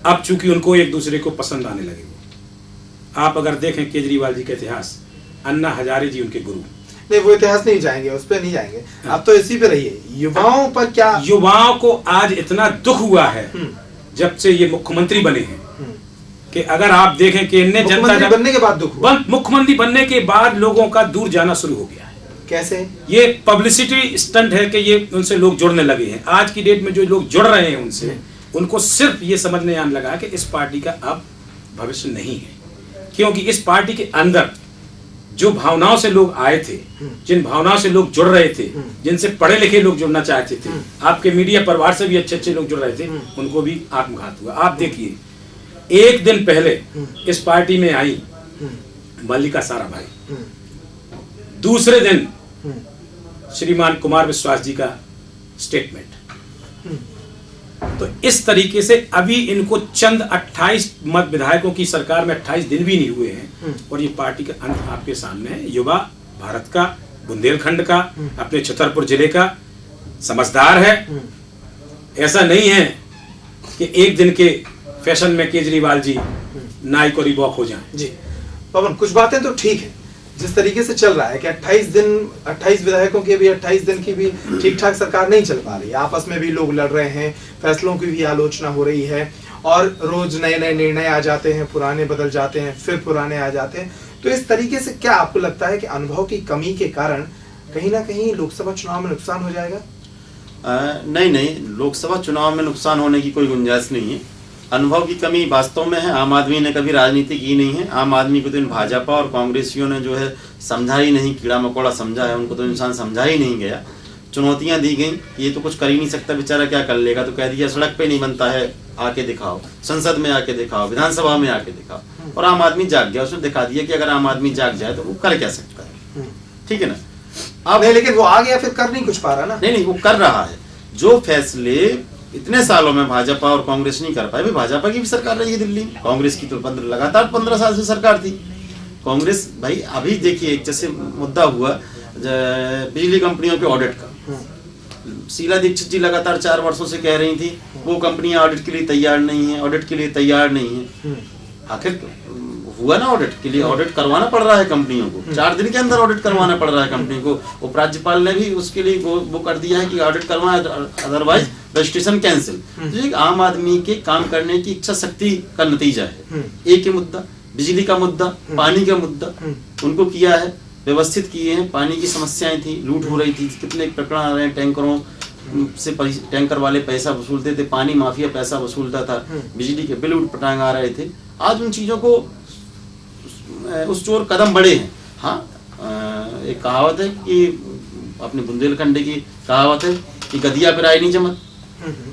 अब चूंकि उनको एक दूसरे को पसंद आने लगे, आप अगर देखें केजरीवाल जी का इतिहास, अन्ना हजारे जी उनके गुरु। नहीं, वो इतिहास नहीं जाएंगे, उस पर नहीं जाएंगे, आप तो इसी पे रहिए। युवाओं पर क्या, युवाओं को आज इतना दुख हुआ है जब से ये मुख्यमंत्री बने हैं, कि अगर आप देखें कि इनने जनता बनने के बाद दुख हुआ, मुख्यमंत्री बनने के बाद लोगों का दूर जाना शुरू हो गया है। कैसे? ये पब्लिसिटी स्टंट है कि ये उनसे लोग जुड़ने लगे हैं। आज की डेट में जो लोग जुड़ रहे हैं उनसे, उनको सिर्फ ये समझने आने लगा कि इस पार्टी का अब भविष्य नहीं है, क्योंकि इस पार्टी के अंदर जो भावनाओं से लोग आए थे, जिन भावनाओं से लोग जुड़ रहे थे, जिनसे पढ़े लिखे लोग जुड़ना चाहते थे, आपके मीडिया परिवार से भी अच्छे अच्छे लोग जुड़ रहे थे, उनको भी आत्मघात हुआ। आप देखिए, एक दिन पहले इस पार्टी में आई मल्लिका साराभाई, दूसरे दिन श्रीमान कुमार विश्वास जी का स्टेटमेंट। तो इस तरीके से अभी इनको चंद 28 मत विधायकों की सरकार में 28 दिन भी नहीं हुए हैं और ये पार्टी का अंत आपके सामने है। युवा भारत का, बुंदेलखंड का, अपने छतरपुर जिले का समझदार है। ऐसा नहीं है कि एक दिन के फैशन में केजरीवाल जी नाइक और रिबॉक हो जाएं। जी पवन, कुछ बातें तो ठीक है जिस तरीके से चल रहा है कि 28 विधायकों की भी 28 दिन की भी ठीक ठाक सरकार नहीं चल पा रही है। आपस में भी लोग लड़ रहे हैं, फैसलों की भी आलोचना हो रही है और रोज नए नए निर्णय आ जाते हैं, पुराने बदल जाते हैं, फिर पुराने आ जाते हैं। तो इस तरीके से क्या आपको लगता है कि अनुभव की कमी के कारण कहीं ना कहीं लोकसभा चुनाव में नुकसान हो जाएगा? नहीं, लोकसभा चुनाव में नुकसान होने की कोई गुंजाइश नहीं है। अनुभव की कमी वास्तव में है। आम आदमी ने कभी राजनीति की नहीं है। आम आदमी को तो इन भाजपा और कांग्रेसियों ने जो है समझा ही नहीं, कीड़ा मकोड़ा समझा है। उनको तो इंसान समझा ही नहीं गया। चुनौतियां दी गई, ये तो कुछ कर ही नहीं सकता बेचारा, क्या कर लेगा? तो कह दिया सड़क पे नहीं बनता है, आके दिखाओ, संसद में आके दिखाओ, विधानसभा में आके दिखाओ। और आम आदमी जाग गया, उसने दिखा दिया कि अगर आम आदमी जाग जाए तो वो कर क्या सकता है। ठीक है ना? अब नहीं, लेकिन वो आ गया, फिर कर नहीं कुछ पा रहा ना। नहीं, वो कर रहा है। जो फैसले इतने सालों में भाजपा और कांग्रेस नहीं कर पाए। भाजपा की भी सरकार रही है दिल्ली में, कांग्रेस की तो लगातार 15 साल से सरकार थी। कांग्रेस भाई अभी देखिए, एक जैसे मुद्दा हुआ बिजली कंपनियों के ऑडिट का, शीला दीक्षित जी लगातार 4 वर्षों से कह रही थी वो कंपनियां ऑडिट के लिए तैयार नहीं है, ऑडिट के लिए तैयार नहीं है। आखिर हुआ ना ऑडिट के लिए, ऑडिट करवाना पड़ रहा है कंपनियों को, 4 दिन के अंदर ऑडिट करवाना पड़ रहा है कंपनी को। उपराज्यपाल ने भी उसके लिए वो कर दिया है कि ऑडिट करवाएं, अदरवाइज रजिस्ट्रेशन कैंसिल। तो एक आम आदमी के काम करने की इच्छा शक्ति का नतीजा है। एक ही मुद्दा, बिजली का मुद्दा, पानी का मुद्दा, उनको किया है, व्यवस्थित किए हैं। पानी की समस्याएं थी, लूट हो रही थी, कितने प्रकरण आ रहे हैं, टैंकरों से टैंकर वाले पैसा वसूलते थे, पानी माफिया पैसा वसूलता था, बिजली के बिल उठ पटांग आ रहे थे। आज उन चीजों को उस चोर कदम बढ़े हैं। हाँ, एक कहावत है कि अपने बुंदेलखंड की कहावत है कि गदिया पे राय नहीं जमत।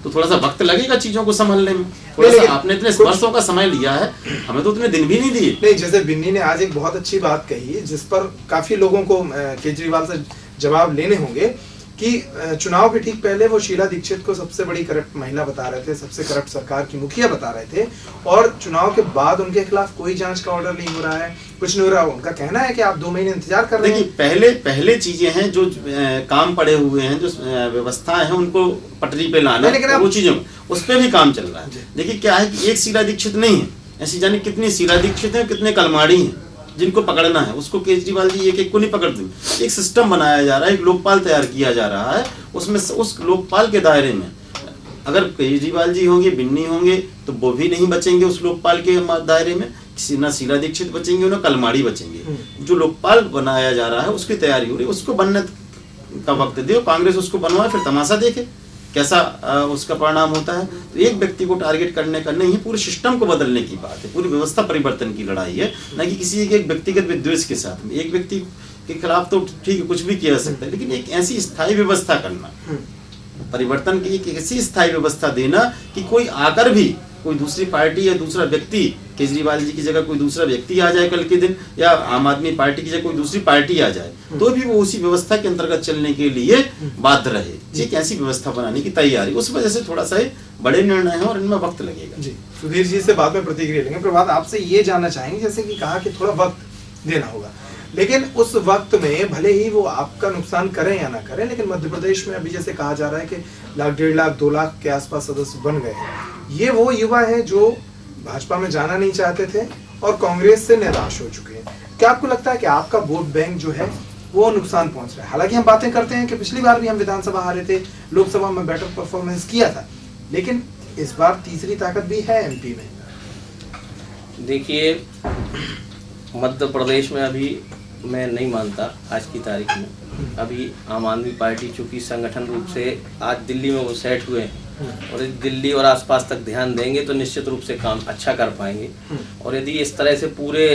तो थोड़ा सा वक्त लगेगा चीजों को संभलने में। थोड़ा सा आपने इतने वर्षों का समय लिया है, हमें तो उतने दिन भी नहीं दिए। नहीं, जैसे बिन्नी ने आज एक बहुत अच्छी बात कही है जिस पर काफी लोगों को केजरीवाल से जवाब लेने होंगे कि चुनाव के ठीक पहले वो शीला दीक्षित को सबसे बड़ी करप्ट महिला बता रहे थे, सबसे करप्ट सरकार की मुखिया बता रहे थे, और चुनाव के बाद उनके खिलाफ कोई जांच का ऑर्डर नहीं हो रहा है, कुछ नहीं हो रहा। उनका कहना है कि आप 2 महीने इंतजार कर रहे हैं। पहले चीजें हैं जो काम पड़े हुए हैं, जो व्यवस्थाएं हैं उनको पटरी पे लाना, लेकिन वो चीजों उस पर भी काम चल रहा है। देखिए क्या है कि एक शीला दीक्षित नहीं है, ऐसी जाने कितनी शीला दीक्षित है, कितने कलमाड़ी हैं जिनको पकड़ना है। उसको केजरीवाल जी एक एक को नहीं पकड़ते। एक सिस्टम बनाया जा रहा है, एक लोकपाल तैयार किया जा रहा है। उसमें उस लोकपाल के दायरे में अगर केजरीवाल जी होंगे, बिन्नी होंगे, तो वो भी नहीं बचेंगे उस लोकपाल के दायरे में। ना शीला दीक्षित बचेंगे, ना कलमाड़ी बचेंगे। जो लोकपाल बनाया जा रहा है उसकी तैयारी हो रही है, उसको बनने का वक्त दो। कांग्रेस उसको बनवाए, फिर तमाशा देखे कैसा उसका परिणाम होता है। तो एक व्यक्ति को टारगेट करने का नहीं है, पूरे सिस्टम को बदलने की बात है, पूरी व्यवस्था परिवर्तन की लड़ाई है, न कि किसी एक व्यक्तिगत विद्वेष के साथ में। एक व्यक्ति के खिलाफ तो ठीक है, कुछ भी किया जा सकता है, लेकिन एक ऐसी स्थायी व्यवस्था करना, परिवर्तन की एक ऐसी स्थायी व्यवस्था देना कि कोई आकर भी, कोई दूसरी पार्टी या दूसरा व्यक्ति, केजरीवाल जी की जगह कोई दूसरा व्यक्ति आ जाए कल के दिन, या आम आदमी पार्टी की जगह कोई दूसरी पार्टी आ जाए, तो भी वो उसी व्यवस्था के अंतर्गत चलने के लिए बाध्य रहे। एक ऐसी व्यवस्था बनाने की तैयारी, उस वजह से थोड़ा सा बड़े निर्णय है और इनमें वक्त लगेगा। जी, सुधीर जी से बाद में प्रतिक्रिया लेंगे। प्रभात, आपसे ये जानना चाहेंगे, जैसे कि कहा कि थोड़ा वक्त देना होगा, लेकिन उस वक्त में भले ही वो आपका नुकसान करें या ना करें, लेकिन मध्य प्रदेश में अभी जैसे कहा जा रहा है कि 1 लाख, 1.5 लाख, 2 लाख के आसपास सदस्य बन गए हैं। ये वो युवा है जो भाजपा में जाना नहीं चाहते थे और कांग्रेस से निराश हो चुके हैं। क्या आपको लगता है कि आपका वोट बैंक जो है वो नुकसान पहुंच रहा है? हालांकि हम बातें करते हैं कि पिछली बार भी हम विधानसभा हारे थे, लोकसभा में बेटर परफॉर्मेंस किया था, लेकिन इस बार तीसरी ताकत भी है एमपी में। देखिए, मध्य प्रदेश में अभी मैं नहीं मानता आज की तारीख में, अभी आम आदमी पार्टी चूंकि संगठन रूप से आज दिल्ली में वो सेट हुए हैं और दिल्ली और आसपास तक ध्यान देंगे तो निश्चित रूप से काम अच्छा कर पाएंगे। और यदि इस तरह से पूरे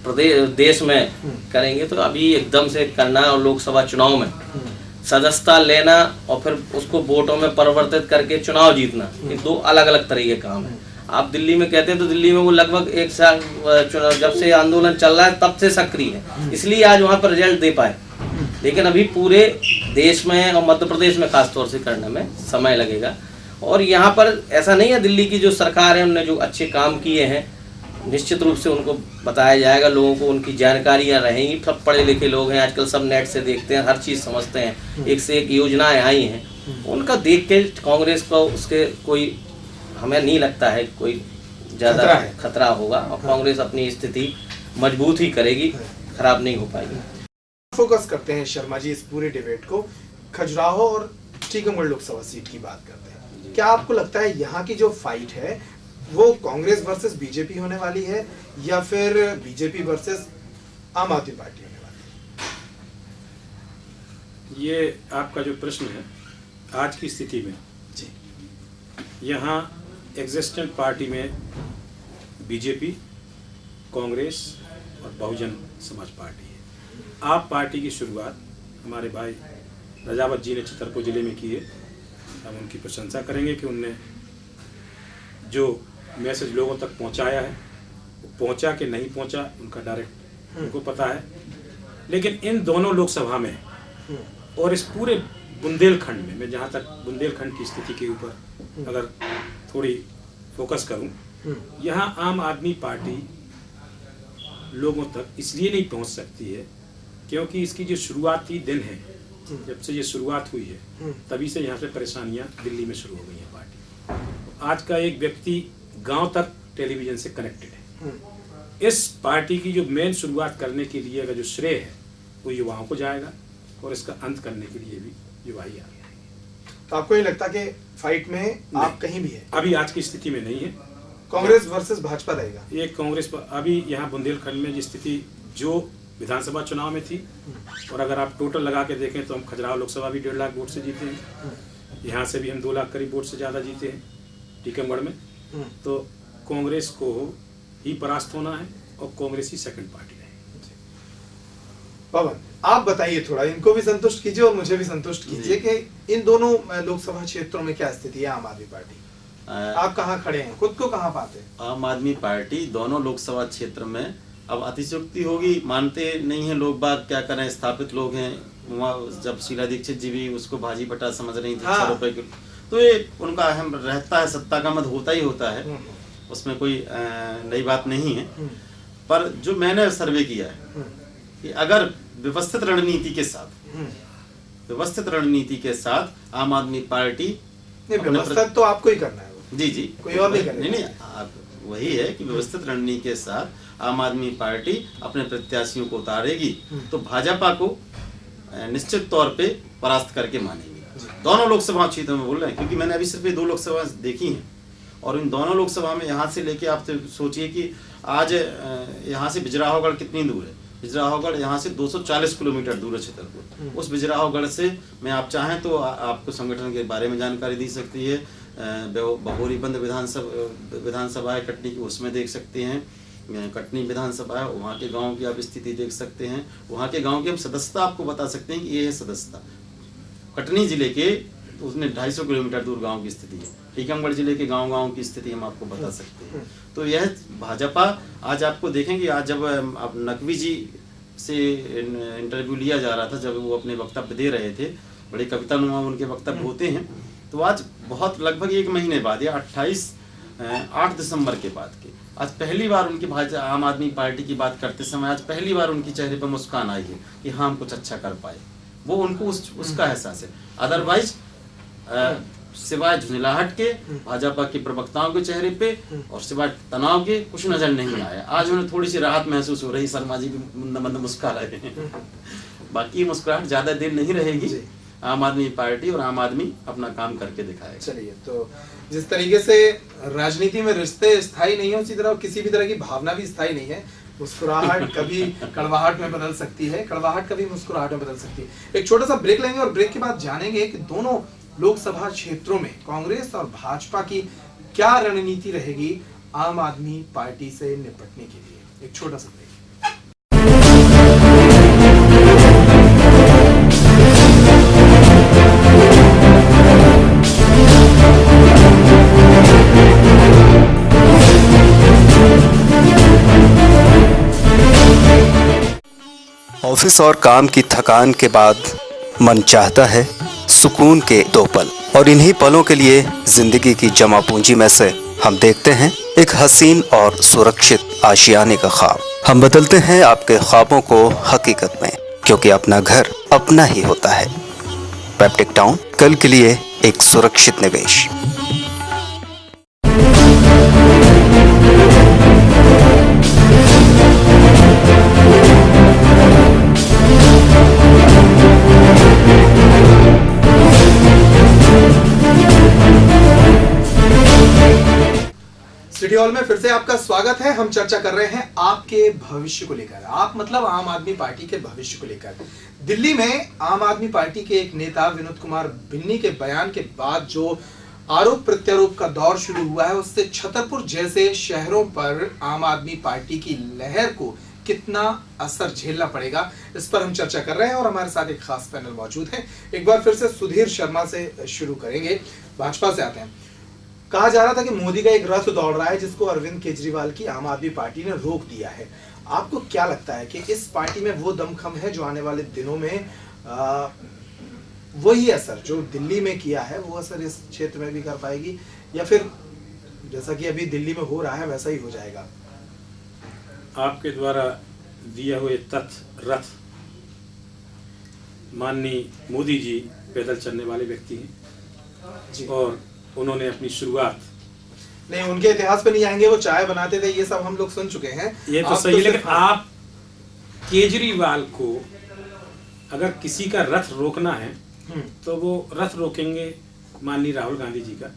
प्रदेश देश में करेंगे तो अभी एकदम से करना और लोकसभा चुनाव में सदस्यता लेना और फिर उसको वोटों में परिवर्तित करके चुनाव जीतना, ये दो अलग अलग तरह के काम है। आप दिल्ली में कहते हैं तो दिल्ली में वो लगभग एक साल चुनाव जब से आंदोलन चल रहा है तब से सक्रिय है, इसलिए आज वहाँ पर रिजल्ट दे पाए। लेकिन अभी पूरे देश में और मध्य प्रदेश में खास तौर से करने में समय लगेगा। और यहाँ पर ऐसा नहीं है, दिल्ली की जो सरकार है उन्होंने जो अच्छे काम किए हैं निश्चित रूप से उनको बताया जाएगा, लोगों को उनकी जानकारियाँ रहेंगी। सब पढ़े लिखे लोग हैं आजकल, सब नेट से देखते हैं, हर चीज़ समझते हैं, एक से एक योजनाएं आई हैं, उनका देख के कांग्रेस को उसके कोई हमें नहीं लगता है कोई ज़्यादा खतरा होगा और कांग्रेस अपनी स्थिति मजबूत ही करेगी, खराब नहीं हो पाएगी। फोकस करते हैं शर्मा जी इस पूरे डिबेट को, खजुराहो और टीकमगढ़ लोकसभा सीट की बात करते हैं। क्या आपको लगता है यहाँ की जो फाइट है वो कांग्रेस वर्सेस बीजेपी होने वाली है या फिर बीजेपी वर्सेस आम आदमी पार्टी होने वाली है? ये आपका जो प्रश्न है आज की स्थिति में जी, यहाँ एग्जिस्टेंट पार्टी में बीजेपी, कांग्रेस और बहुजन समाज पार्टी है। आप पार्टी की शुरुआत हमारे भाई रजावत जी ने छतरपुर जिले में की है। हम उनकी प्रशंसा करेंगे कि उनने जो मैसेज लोगों तक पहुंचाया है वो पहुंचा कि नहीं पहुंचा उनका डायरेक्ट उनको पता है। लेकिन इन दोनों लोकसभा में और इस पूरे बुंदेलखंड में, मैं जहाँ तक बुंदेलखंड की स्थिति के ऊपर अगर थोड़ी फोकस करूं, यहाँ आम आदमी पार्टी लोगों तक इसलिए नहीं पहुंच सकती है क्योंकि इसकी जो शुरुआती दिन है, जब से ये शुरुआत हुई है तभी से यहाँ से परेशानियाँ दिल्ली में शुरू हो गई हैं। पार्टी आज का एक व्यक्ति गांव तक टेलीविजन से कनेक्टेड है। इस पार्टी की जो मेन शुरुआत करने के लिए अगर जो श्रेय है वो युवाओं को जाएगा और इसका अंत करने के लिए भी युवा ही आगे आएंगे। तो आपको ये लगता कि फाइट में आप कहीं भी है? अभी आज की स्थिति में नहीं है। कांग्रेस वर्सेस भाजपा रहेगा ये कांग्रेस पर अभी यहाँ बुंदेलखंड में जिस स्थिति जो विधानसभा चुनाव में थी, और अगर आप टोटल लगा के देखें तो हम खजुराहो लोकसभा भी 1.5 लाख वोट से जीते हैं, यहाँ से भी हम 2 लाख करीब वोट से ज़्यादा जीते हैं टीकमगढ़ में। तो कांग्रेस को ही परास्त होना है और कांग्रेस ही सेकंड पार्टी रहेगी। पवन, आप बताइए थोड़ा, इनको भी संतुष्ट कीजिए और मुझे भी संतुष्ट कीजिए कि इन दोनों लोकसभा क्षेत्रों में क्या स्थिति है आम आदमी पार्टी? आप कहाँ खड़े हैं, खुद को कहाँ पाते हैं? आम आदमी पार्टी दोनों लोकसभा क्षेत्र में, अब अतिशयोक्ति होगी, मानते नहीं है लोग, बात क्या करें, स्थापित लोग हैं। वहाँ जब शीला दीक्षित जी भी उसको भाजी पटा समझ रही थी 100 रुपए किलो, तो ये उनका अहम रहता है, सत्ता का मत होता ही होता है, उसमें कोई नई बात नहीं है। पर जो मैंने सर्वे किया है कि अगर व्यवस्थित रणनीति के साथ आम आदमी पार्टी, व्यवस्थित तो आपको ही करना है वो। जी जी, कोई और नहीं करेगा। नहीं, वही है कि व्यवस्थित रणनीति के साथ आम आदमी पार्टी अपने प्रत्याशियों को उतारेगी तो भाजपा को निश्चित तौर पे परास्त करके मानेंगे। दोनों लोकसभा क्षेत्रों में बोल रहे हैं, क्योंकि मैंने अभी सिर्फ ये 2 लोकसभा देखी हैं और इन दोनों लोकसभा में यहाँ से लेके आप सोचिए कि आज यहाँ से बिजराहोगढ़ कितनी दूर है। बिजराहोगढ़ यहाँ से 240 किलोमीटर दूर है छतरपुर। उस बिजराहोगढ़ से मैं आप चाहें तो आपको संगठन के बारे में जानकारी दी सकती है। बहोरी बंद विधानसभा है कटनी की, उसमें देख सकते हैं। कटनी विधानसभा है, वहाँ के गांव की आप स्थिति देख सकते हैं। वहाँ के गांव की हम सदस्यता आपको बता सकते हैं कि ये है सदस्यता। कटनी जिले के उसने 250 किलोमीटर दूर गांव की स्थिति है। टीकमगढ़ जिले के गांव की स्थिति हम आपको बता सकते हैं। तो यह भाजपा, आज आपको देखेंगे, आज जब अब नकवी जी से इंटरव्यू लिया जा रहा था, जब वो अपने वक्तव्य दे रहे थे, बड़े कवितानुमा उनके वक्तव्य होते हैं, तो आज बहुत लगभग 1 महीने बाद या 8 दिसंबर के बाद के आज पहली बार उनकी आम आदमी पार्टी की बात करते समय आज पहली बार उनके चेहरे पर मुस्कान आई है कि हाँ हम कुछ अच्छा कर पाए। वो उनको उसका एहसास है। अदरवाइज सिवाय झुंझलाहट के भाजपा के प्रवक्ताओं के चेहरे पे और सिवाय तनाव के कुछ नजर नहीं आया। आज उन्हें थोड़ी सी राहत महसूस हो रही, शर्मा जी भी मंद मुस्कुरा रहे हैं। बाकी मुस्कुराहट ज्यादा देर नहीं रहेगी। आम आदमी पार्टी और आम आदमी अपना काम करके दिखाएगा। चलिए, तो जिस तरीके से राजनीति में रिश्ते स्थायी नहीं है, उसी तरह किसी भी तरह की भावना भी स्थायी नहीं है। मुस्कुराहट कभी कड़वाहट में बदल सकती है, कड़वाहट कभी मुस्कुराहट में बदल सकती है। एक छोटा सा ब्रेक लेंगे और ब्रेक के बाद जानेंगे कि दोनों लोकसभा क्षेत्रों में कांग्रेस और भाजपा की क्या रणनीति रहेगी आम आदमी पार्टी से निपटने के लिए। एक छोटा सा ब्रेक। ऑफिस और काम की थकान के बाद मन चाहता है सुकून के 2 पल, और इन्हीं पलों के लिए जिंदगी की जमा पूंजी में से हम देखते हैं एक हसीन और सुरक्षित आशियाने का ख्वाब। हम बदलते हैं आपके ख्वाबों को हकीकत में, क्योंकि अपना घर अपना ही होता है। पेप्टिक टाउन, कल के लिए एक सुरक्षित निवेश। सिटी हॉल में फिर से आपका स्वागत है। हम चर्चा कर रहे हैं आपके भविष्य को लेकर, आप मतलब आम आदमी पार्टी के भविष्य को लेकर। दिल्ली में आम आदमी पार्टी के एक नेता विनोद कुमार बिन्नी के बयान के बाद जो आरोप प्रत्यारोप का दौर शुरू हुआ है, उससे छतरपुर जैसे शहरों पर आम आदमी पार्टी की लहर को कितना असर झेलना पड़ेगा, इस पर हम चर्चा कर रहे हैं और हमारे साथ एक खास पैनल मौजूद है। एक बार फिर से सुधीर शर्मा से शुरू करेंगे, भाजपा से आते हैं। कहा जा रहा था कि मोदी का एक रथ दौड़ रहा है जिसको अरविंद केजरीवाल की आम आदमी पार्टी ने रोक दिया है। आपको क्या लगता है कि इस पार्टी में वो दमखम है जो आने वाले दिनों में वही असर जो दिल्ली में किया है वो असर इस क्षेत्र में भी कर पाएगी, या फिर जैसा कि अभी दिल्ली में हो रहा है वैसा ही हो जाएगा? आपके द्वारा दिया हुए तथ्य रथ, माननीय मोदी जी पैदल चलने वाले व्यक्ति हैं और उन्होंने अपनी शुरुआत, नहीं उनके इतिहास पे नहीं आएंगे, वो चाय बनाते थे, ये सब हम लोग सुन चुके हैं। ये तो सही है, लेकिन आप केजरीवाल को अगर किसी का रथ रोकना है तो वो रथ रोकेंगे माननीय राहुल गांधी जी का।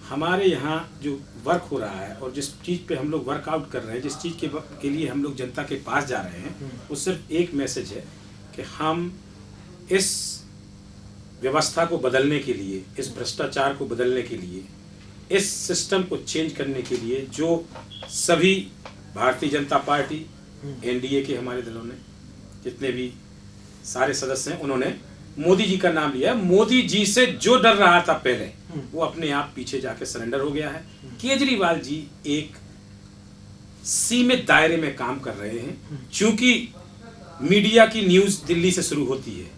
हमारे यहाँ जो वर्क हो रहा है और जिस चीज़ पे हम लोग वर्कआउट कर रहे हैं, जिस चीज़ के लिए हम लोग जनता के पास जा रहे हैं, वो सिर्फ एक मैसेज है कि हम इस व्यवस्था को बदलने के लिए, इस भ्रष्टाचार को बदलने के लिए, इस सिस्टम को चेंज करने के लिए जो सभी भारतीय जनता पार्टी, एनडीए के हमारे दलों ने, जितने भी सारे सदस्य हैं, उन्होंने मोदी जी का नाम लिया। मोदी जी से जो डर रहा था पहले, वो अपने आप पीछे जाके सरेंडर हो गया है। केजरीवाल जी एक सीमित दायरे में काम कर रहे हैं, क्योंकि मीडिया की न्यूज दिल्ली से शुरू होती है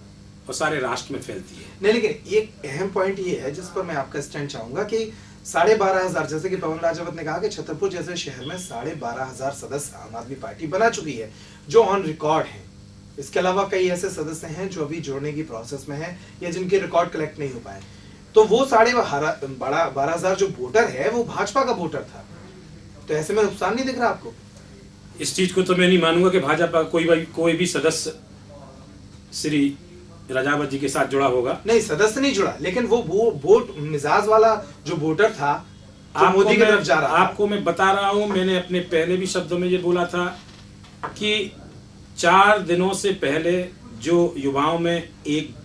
और सारे राष्ट्र में फैलती है। नहीं, लेकिन एक अहम पॉइंट ये है जिस पर मैं आपका स्टैंड चाहूंगा कि 12,500, जैसे कि पवन राजावत ने कहा कि छतरपुर जैसे शहर में 12,500 सदस्य आम आदमी पार्टी बना चुकी है जो ऑन रिकॉर्ड है। इसके अलावा कई ऐसे सदस्य हैं जो अभी जोड़ने की प्रोसेस में हैं या जिनके रिकॉर्ड कलेक्ट नहीं हो पाए। तो वो 12,500 जो वोटर है वो भाजपा का वोटर था, तो ऐसे में नुकसान नहीं दिख रहा आपको? इस चीज को तो मैं नहीं मानूंगा कि भाजपा कोई भी सदस्य श्री राजावत जी के साथ जुड़ा होगा। नहीं, सदस्य नहीं जुड़ा, लेकिन वो वोट मिजाज वाला जो वोटर था जो मोदी की तरफ जा रहा था। आपको मैं बता रहा हूं, मैंने अपने पहले भी शब्दों में ये बोला था कि 4 दिनों से पहले जो युवाओं में एक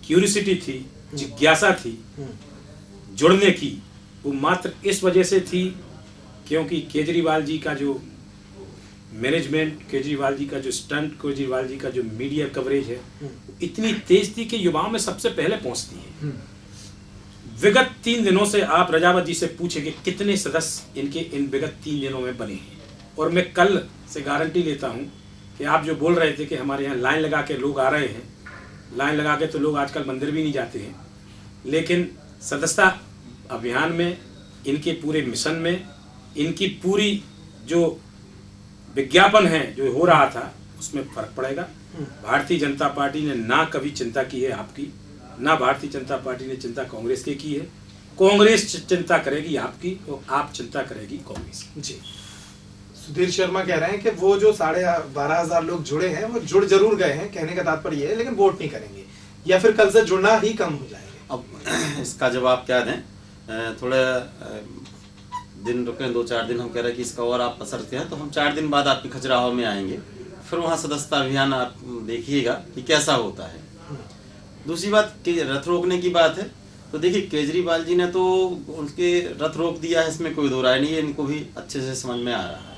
क्यूरियोसिटी थी, जिज्ञासा थी जुड़ने की, वो मात्र इस वजह से थी क्योंकि केजरीवाल जी का जो मैनेजमेंट, केजरीवाल जी का जो स्टंट, केजरीवाल जी का जो मीडिया कवरेज है, इतनी तेज थी कि युवाओं में सबसे पहले पहुंचती है। विगत 3 दिनों से आप राजावत जी से पूछे कि कितने सदस्य इनके इन विगत 3 दिनों में बने हैं, और मैं कल से गारंटी लेता हूं कि आप जो बोल रहे थे कि हमारे यहाँ लाइन लगा के लोग आ रहे हैं, लाइन लगा के तो लोग आजकल मंदिर भी नहीं जाते हैं, लेकिन सदस्यता अभियान में, इनके पूरे मिशन में, इनकी पूरी जो विज्ञापन है जो हो रहा था, उसमें फर्क पड़ेगा। भारतीय जनता पार्टी ने ना कभी चिंता की है आपकी, ना भारतीय जनता पार्टी ने चिंता कांग्रेस की है। कांग्रेस चिंता करेगी आपकी और आप चिंता करेगी कांग्रेस की। जी, सुधीर शर्मा कह रहे हैं कि वो जो 12,500 लोग जुड़े हैं वो जुड़ जरूर गए हैं, कहने का तात्पर्य है, लेकिन वोट नहीं करेंगे, या फिर कल से जुड़ना ही कम हो जाएंगे। अब इसका जवाब क्या दें, थोड़े दिन रुकें, 2-4 दिन। हम कह रहे हैं कि इसका और आप असर क्या है, तो हम 4 दिन बाद आपके खजुराहो में आएंगे, फिर वहाँ सदस्यता अभियान आप देखिएगा कि कैसा होता है। दूसरी बात कि रथ रोकने की बात है, तो देखिए केजरीवाल जी ने तो उनके रथ रोक दिया है, इसमें कोई दो राय नहीं है, इनको भी अच्छे से समझ में आ रहा है।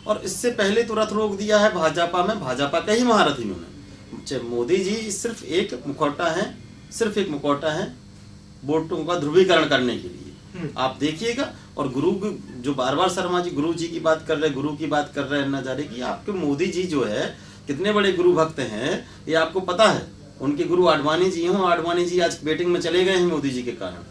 और इससे पहले तो रथ रोक दिया है भाजपा में, भाजपा का ही महारथ इन्होंने। मोदी जी सिर्फ एक मुखौटा है वोटों का ध्रुवीकरण करने के लिए। आप देखिएगा, और गुरु जो बार बार शर्मा जी गुरु जी की बात कर रहे हैं, गुरु की बात कर रहे हैं नजारे की, आपके मोदी जी जो है कितने बड़े गुरु भक्त हैं ये आपको पता है। उनके गुरु आडवाणी जी हों, आडवाणी जी आज बेटिंग में चले गए हैं मोदी जी के कारण।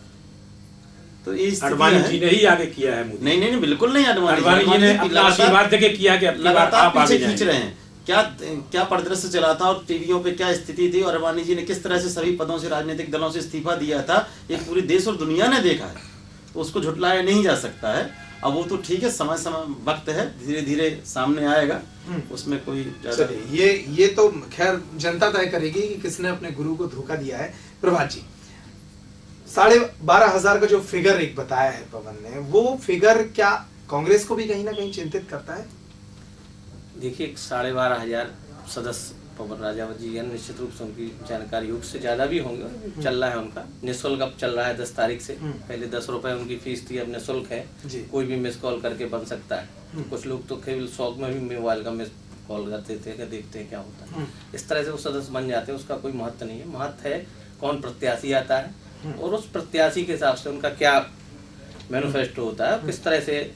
तो ये आडवाणी जी ने ही आगे किया है मोदी। नहीं, बिल्कुल नहीं। आडवाणी जी ने अपना आशीर्वाद देके किया कि लगातार पीछे खींच रहे हैं। क्या परिदृश्य चला था और टीवियों पे क्या स्थिति थी, और आडवाणी जी ने किस तरह से सभी पदों से राजनीतिक दलों से इस्तीफा दिया था, ये पूरे देश और दुनिया ने देखा है। तो उसको झुटलाया नहीं जा सकता है। अब वो तो ठीक है, समय वक्त है, धीरे धीरे सामने आएगा, उसमें कोई ज्यादा ये तो खैर जनता तय करेगी कि किसने अपने गुरु को धोखा दिया है। प्रभात जी, 12,500 का जो फिगर एक बताया है पवन ने, वो फिगर क्या कांग्रेस को भी कहीं ना कहीं चिंतित करता है? देखिए 12,500 सदस्य पवन राजावत जी हैं, निश्चित रूप से उनकी जानकारी योग से ज्यादा भी होंगे। चल रहा है उनका निःशुल्क, अब चल रहा है 10 तारीख से। पहले 10 रुपए उनकी फीस थी, अब निःशुल्क है, कोई भी मिस कॉल करके बन सकता है। कुछ लोग तो केवल शौक में भी मोबाइल का मिस कॉल करते थे कि देखते हैं क्या होता है। इस तरह से वो सदस्य बन जाते हैं, उसका कोई महत्व नहीं है। महत्व है कौन प्रत्याशी आता है और उस प्रत्याशी के हिसाब से उनका क्या मैनिफेस्टो होता है, किस तरह से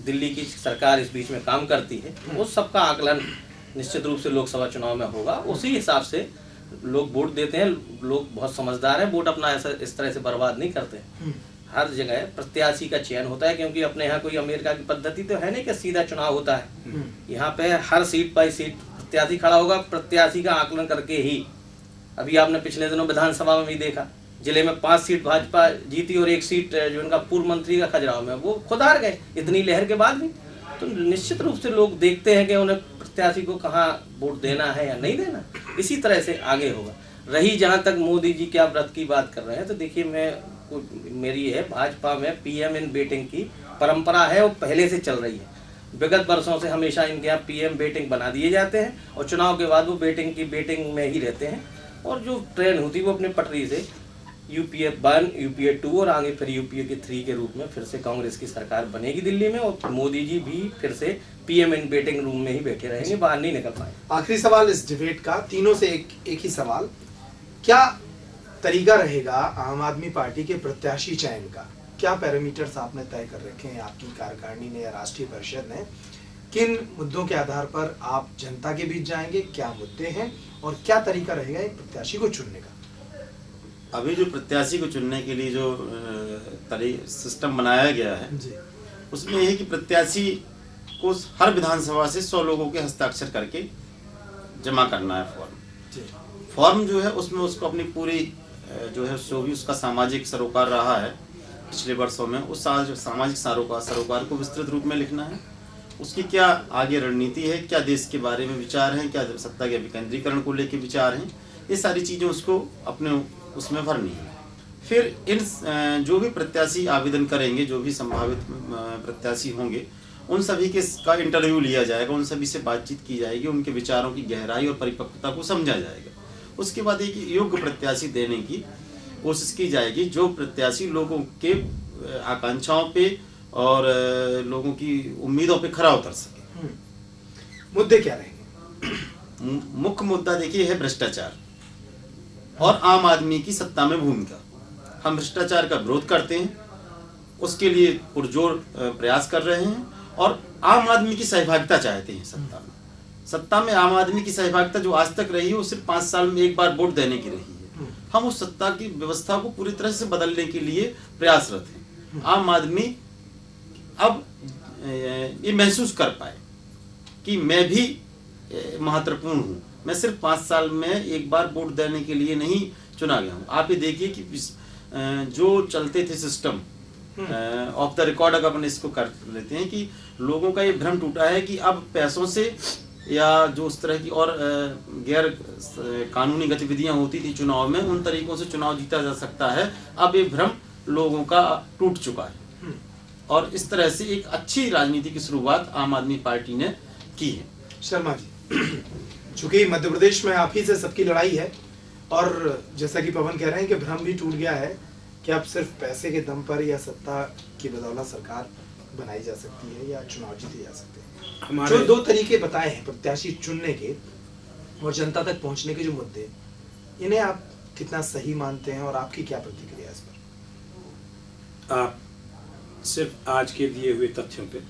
दिल्ली की सरकार इस बीच में काम करती है, उस सबका आकलन निश्चित रूप से लोकसभा चुनाव में होगा। उसी हिसाब से लोग वोट देते हैं। लोग बहुत समझदार हैं, वोट अपना ऐसा इस तरह से बर्बाद नहीं करते। हर जगह प्रत्याशी का चयन होता है, क्योंकि अपने यहाँ कोई अमेरिका की पद्धति तो है नहीं कि सीधा चुनाव होता है। यहाँ पे हर सीट बाई सीट प्रत्याशी खड़ा होगा, प्रत्याशी का आकलन करके ही। अभी आपने पिछले दिनों विधानसभा में भी देखा, जिले में 5 सीट भाजपा जीती और 1 सीट जो उनका पूर्व मंत्री का खजुराहो में, वो खुद हार गए इतनी लहर के बाद भी। तो निश्चित रूप से लोग देखते हैं कि उन्हें प्रत्याशी को कहाँ वोट देना है या नहीं देना। इसी तरह से आगे होगा। रही जहाँ तक मोदी जी क्या व्रत की बात कर रहे हैं, तो देखिए मेरी है भाजपा में पीएम इन वेटिंग की परंपरा है, वो पहले से चल रही है। विगत वर्षों से हमेशा इनके यहाँ पीएम वेटिंग बना दिए जाते हैं और चुनाव के बाद वो वेटिंग में ही रहते हैं। और जो ट्रेन होती है वो अपनी पटरी से यूपीए 1, यूपीए 2 और आगे फिर यूपीए के 3 के रूप में फिर से कांग्रेस की सरकार बनेगी दिल्ली में, और मोदी जी भी फिर से पीएम इन वेटिंग रूम में ही बैठे रहेंगे, बाहर नहीं निकल पाए। आखिरी सवाल इस डिबेट का, तीनों से एक ही सवाल, क्या तरीका रहेगा आम आदमी पार्टी के प्रत्याशी चयन का? क्या पैरामीटर्स आपने तय कर रखे हैं आपकी कार्यकारिणी ने या राष्ट्रीय परिषद ने? किन मुद्दों के आधार पर आप जनता के बीच जाएंगे, क्या मुद्दे हैं और क्या तरीका रहेगा एक प्रत्याशी को चुनने का? अभी जो प्रत्याशी को चुनने के लिए जो सिस्टम बनाया गया है जी। उसमें यह है कि प्रत्याशी को हर विधानसभा से 100 लोगों के हस्ताक्षर करके जमा करना है फॉर्म जो है उसमें उसको अपनी पूरी जो है जो भी उसका सामाजिक सरोकार रहा है पिछले वर्षों में, उस सामाजिक सरोकार को विस्तृत रूप में लिखना है। उसकी क्या आगे रणनीति है, क्या देश के बारे में विचार हैं, क्या सत्ता के विकेंद्रीकरण को लेकर विचार हैं, ये सारी चीज़ें उसको अपने उसमें भरनी है। फिर इन जो भी प्रत्याशी आवेदन करेंगे, जो भी संभावित प्रत्याशी होंगे, उन सभी का इंटरव्यू लिया जाएगा, उन सभी से बातचीत की जाएगी, उनके विचारों की गहराई और परिपक्वता को समझा जाएगा। उसके बाद एक योग्य प्रत्याशी देने की कोशिश की जाएगी, जो प्रत्याशी लोगों के आकांक्षाओं पे और लोगों की उम्मीदों पे खरा उतर सके। मुद्दे क्या रहेंगे? मुख्य मुद्दा देखिए है भ्रष्टाचार और आम आदमी की सत्ता में भूमिका। हम भ्रष्टाचार का विरोध करते हैं, उसके लिए पुरजोर प्रयास कर रहे हैं और आम आदमी की सहभागिता चाहते हैं सत्ता में आम आदमी की सहभागिता जो आज तक रही है वो सिर्फ 5 साल में एक बार वोट देने की रही है। हम उस सत्ता की व्यवस्था को पूरी तरह से बदलने के लिए प्रयासरत हैं। आम आदमी अब ये महसूस कर पाए कि मैं भी महत्वपूर्ण हूँ, मैं सिर्फ 5 साल में एक बार वोट देने के लिए नहीं चुना गया हूँ। आप ये देखिए कि जो चलते थे सिस्टम ऑफ द रिकॉर्ड, अगर अपन इसको कर लेते हैं कि लोगों का ये भ्रम टूटा है कि अब पैसों से या जो उस तरह की और गैर कानूनी गतिविधियां होती थी चुनाव में, उन तरीकों से चुनाव जीता जा सकता है। अब ये भ्रम लोगों का टूट चुका है और इस तरह से एक अच्छी राजनीति की शुरुआत आम आदमी पार्टी ने की है। शर्मा जी, चूंकि मध्य प्रदेश में आप ही से सबकी लड़ाई है और जैसा कि पवन कह रहे हैं कि भ्रम भी टूट गया है कि अब सिर्फ पैसे के दम पर या सत्ता की बदौलत सरकार बनाई जा सकती है या चुनाव जीते जा सकते हैं। जो 2 तरीके बताए हैं प्रत्याशी चुनने के और जनता तक पहुंचने के जो मुद्दे, इन्हें आप कितना सही मानते हैं और आपकी क्या प्रतिक्रिया इस पर? आप सिर्फ आज के दिए हुए तथ्यों पे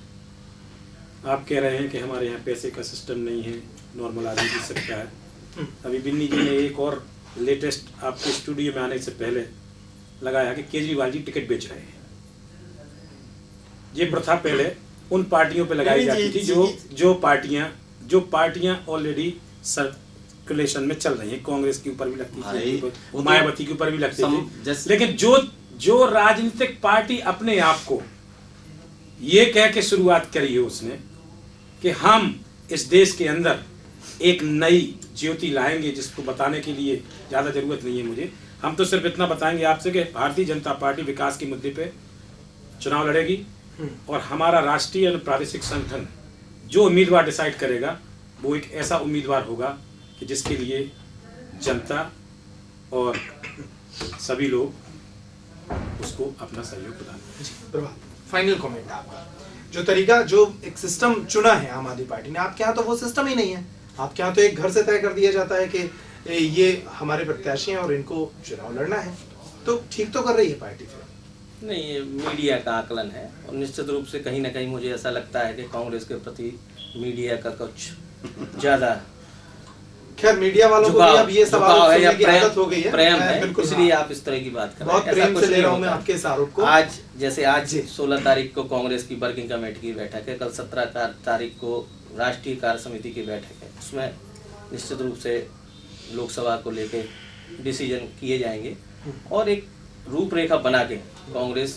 आप कह रहे हैं कि हमारे यहाँ पैसे का सिस्टम नहीं है, नॉर्मल आदमी जीत सकता है। अभी बिन्नी जी ने एक और लेटेस्ट आपके स्टूडियो में आने से पहले लगाया कि केजरीवाल जी टिकट बेच रहे हैं। ये प्रथा पहले उन पार्टियों पे लगाई जाती थी जो पार्टियां ऑलरेडी सर्कुलेशन में चल रही हैं। कांग्रेस के ऊपर भी लगती थी, मायावती के ऊपर भी लगती थी, लेकिन जो राजनीतिक पार्टी अपने आप को ये कह के शुरुआत करी है उसने कि हम इस देश के अंदर एक नई ज्योति लाएंगे, जिसको बताने के लिए ज्यादा जरूरत नहीं है मुझे, हम तो सिर्फ इतना बताएंगे आपसे कि भारतीय जनता पार्टी विकास के मुद्दे पे चुनाव लड़ेगी और हमारा राष्ट्रीय और प्रादेशिक संगठन जो उम्मीदवार डिसाइड करेगा वो एक ऐसा उम्मीदवार होगा कि जिसके लिए जनता और सभी लोग उसको अपना सहयोग प्रदान करें। फाइनल कमेंट आपका, जो तरीका जो एक सिस्टम चुना है आम आदमी पार्टी ने, आपके यहाँ तो वो सिस्टम ही नहीं है। आपके यहाँ तो एक घर से तय कर दिया जाता है कि ये हमारे प्रत्याशी हैं और इनको चुनाव लड़ना है, तो ठीक तो कर रही है पार्टी फिर? नहीं, ये मीडिया का आकलन है और निश्चित रूप से कहीं ना कहीं मुझे ऐसा लगता है कि कांग्रेस के प्रति मीडिया का कुछ ज्यादा खैर मीडिया वालों को भी अब ये सवाल सुनने की आदत हो गई है, प्रेम है, बिल्कुल, इसलिए आप इस तरह की बात कर रहे हैं। बहुत प्रेम से ले रहा हूं मैं आपके इस आरोप को। आज जैसे आज 16 तारीख को कांग्रेस की वर्किंग कमेटी की बैठक है, कल 17 तारीख को राष्ट्रीय कार्य समिति की बैठक है, उसमें निश्चित रूप से लोकसभा को लेके डिसीजन किए जाएंगे और एक रूपरेखा बना के कांग्रेस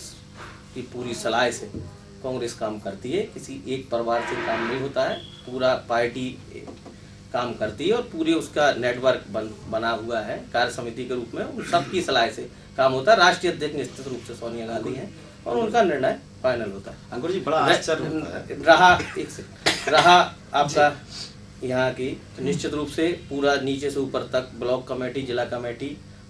की पूरी सलाह से कांग्रेस काम करती है। किसी एक परिवार से काम नहीं होता है, पूरा पार्टी काम करती है और पूरी उसका नेटवर्क बना हुआ है कार्य समिति के रूप में, उन सबकी सलाह से काम होता है। राष्ट्रीय अध्यक्ष निश्चित रूप से सोनिया गांधी हैं और उनका निर्णय फाइनल होता है। अंकुर जी, बड़ा आश्चर्य रहा आपका यहाँ की, तो निश्चित रूप से पूरा नीचे से ऊपर तक ब्लॉक कमेटी, जिला कमेटी,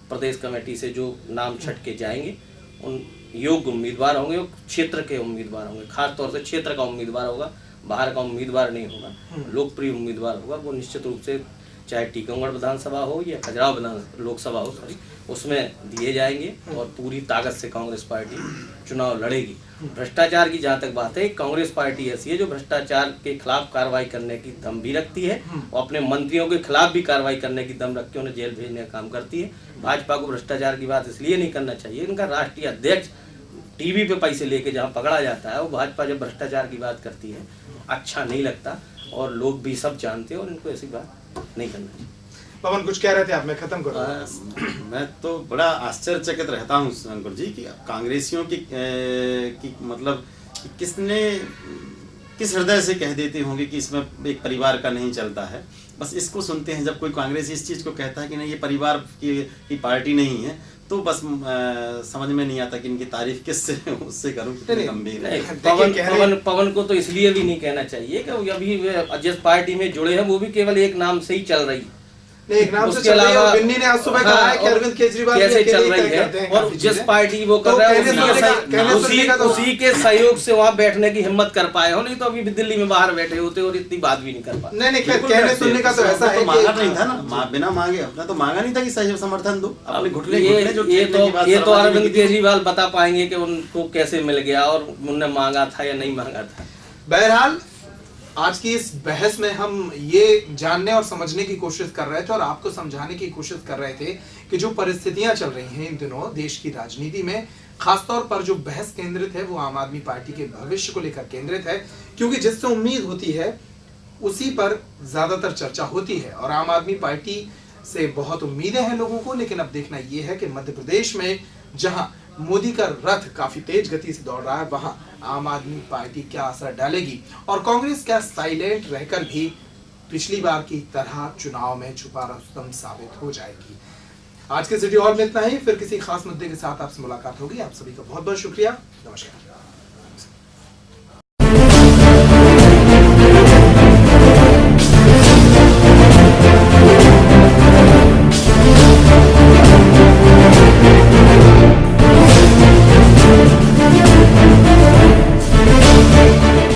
प्रदेश कमेटी से जो नाम छट के जाएंगे उन योग्य उम्मीदवार होंगे, क्षेत्र के उम्मीदवार होंगे, खास तौर से क्षेत्र का उम्मीदवार होगा, बाहर का उम्मीदवार नहीं होगा, लोकप्रिय उम्मीदवार होगा। वो निश्चित रूप से चाहे टीकमगढ़ विधानसभा हो या खजुराहो लोकसभा हो, उसमें दिए जाएंगे और पूरी ताकत से कांग्रेस पार्टी चुनाव लड़ेगी। भ्रष्टाचार की जहाँ तक बात है, कांग्रेस पार्टी ऐसी है जो भ्रष्टाचार के खिलाफ कार्रवाई करने की दम भी रखती है और अपने मंत्रियों के खिलाफ भी कार्रवाई करने की दम रखती है, उन्हें जेल भेजने का काम करती है। भाजपा को भ्रष्टाचार की बात इसलिए नहीं करना चाहिए, इनका राष्ट्रीय अध्यक्ष टीवी पे पैसे लेके जहाँ पकड़ा जाता है, वो भाजपा जब भ्रष्टाचार की बात करती है अच्छा नहीं लगता और लोग भी सब जानते हैं और इनको ऐसी बात नहीं करना चाहिए। पवन कुछ कह रहे थे आप, मैं खत्म करूँ। मैं तो बड़ा आश्चर्यचकित रहता हूँ अंकुर जी कि कांग्रेसियों की मतलब किसने किस हृदय से कह देते होंगे कि इसमें एक परिवार का नहीं चलता है। बस इसको सुनते हैं जब कोई कांग्रेस इस चीज को कहता है कि नहीं ये परिवार की पार्टी नहीं है, तो बस समझ में नहीं आता कि इनकी तारीफ किससे उससे करूं, कितने गंभीर है। पवन को तो इसलिए भी नहीं कहना चाहिए कि अभी जिस पार्टी में जुड़े हैं वो भी केवल एक नाम से ही चल रही है। एक नाम से चल रही है। बिन्नी ने आज सुबह कहा है कि अरविंद केजरीवाल कैसे चल रही है और जिस पार्टी वो कर रहा है उसी के सहयोग से वहाँ बैठने की हिम्मत कर पाए हो, नहीं तो अभी दिल्ली में बाहर बैठे होते और इतनी बात भी नहीं कर पाते। नहीं, कहने सुनने का तो ऐसा है, मांगा नहीं था ना, बिना मांगे अपना तो मांगा नहीं था कि सहयोग समर्थन दो अपने घुटने। ये तो अरविंद केजरीवाल बता पाएंगे कि उनको कैसे मिल गया और उन्होंने मांगा था या नहीं मांगा था। बहरहाल आज की इस बहस में हम ये जानने और समझने की कोशिश कर रहे थे और आपको समझाने की कोशिश कर रहे थे कि जो परिस्थितियां चल रही हैं इन दिनों देश की राजनीति में, खासतौर पर जो बहस केंद्रित है वो आम आदमी पार्टी के भविष्य को लेकर केंद्रित है, क्योंकि जिससे उम्मीद होती है उसी पर ज्यादातर चर्चा होती है और आम आदमी पार्टी से बहुत उम्मीदें हैं लोगों को। लेकिन अब देखना यह है कि मध्य प्रदेश में जहां मोदी का रथ काफी तेज गति से दौड़ रहा है, वहां आम आदमी पार्टी क्या असर डालेगी और कांग्रेस क्या साइलेंट रहकर भी पिछली बार की तरह चुनाव में छुपा रुस्तम साबित हो जाएगी। आज के सिटी हॉल में इतना ही, फिर किसी खास मुद्दे के साथ आपसे मुलाकात होगी। आप सभी का बहुत बहुत शुक्रिया। नमस्कार।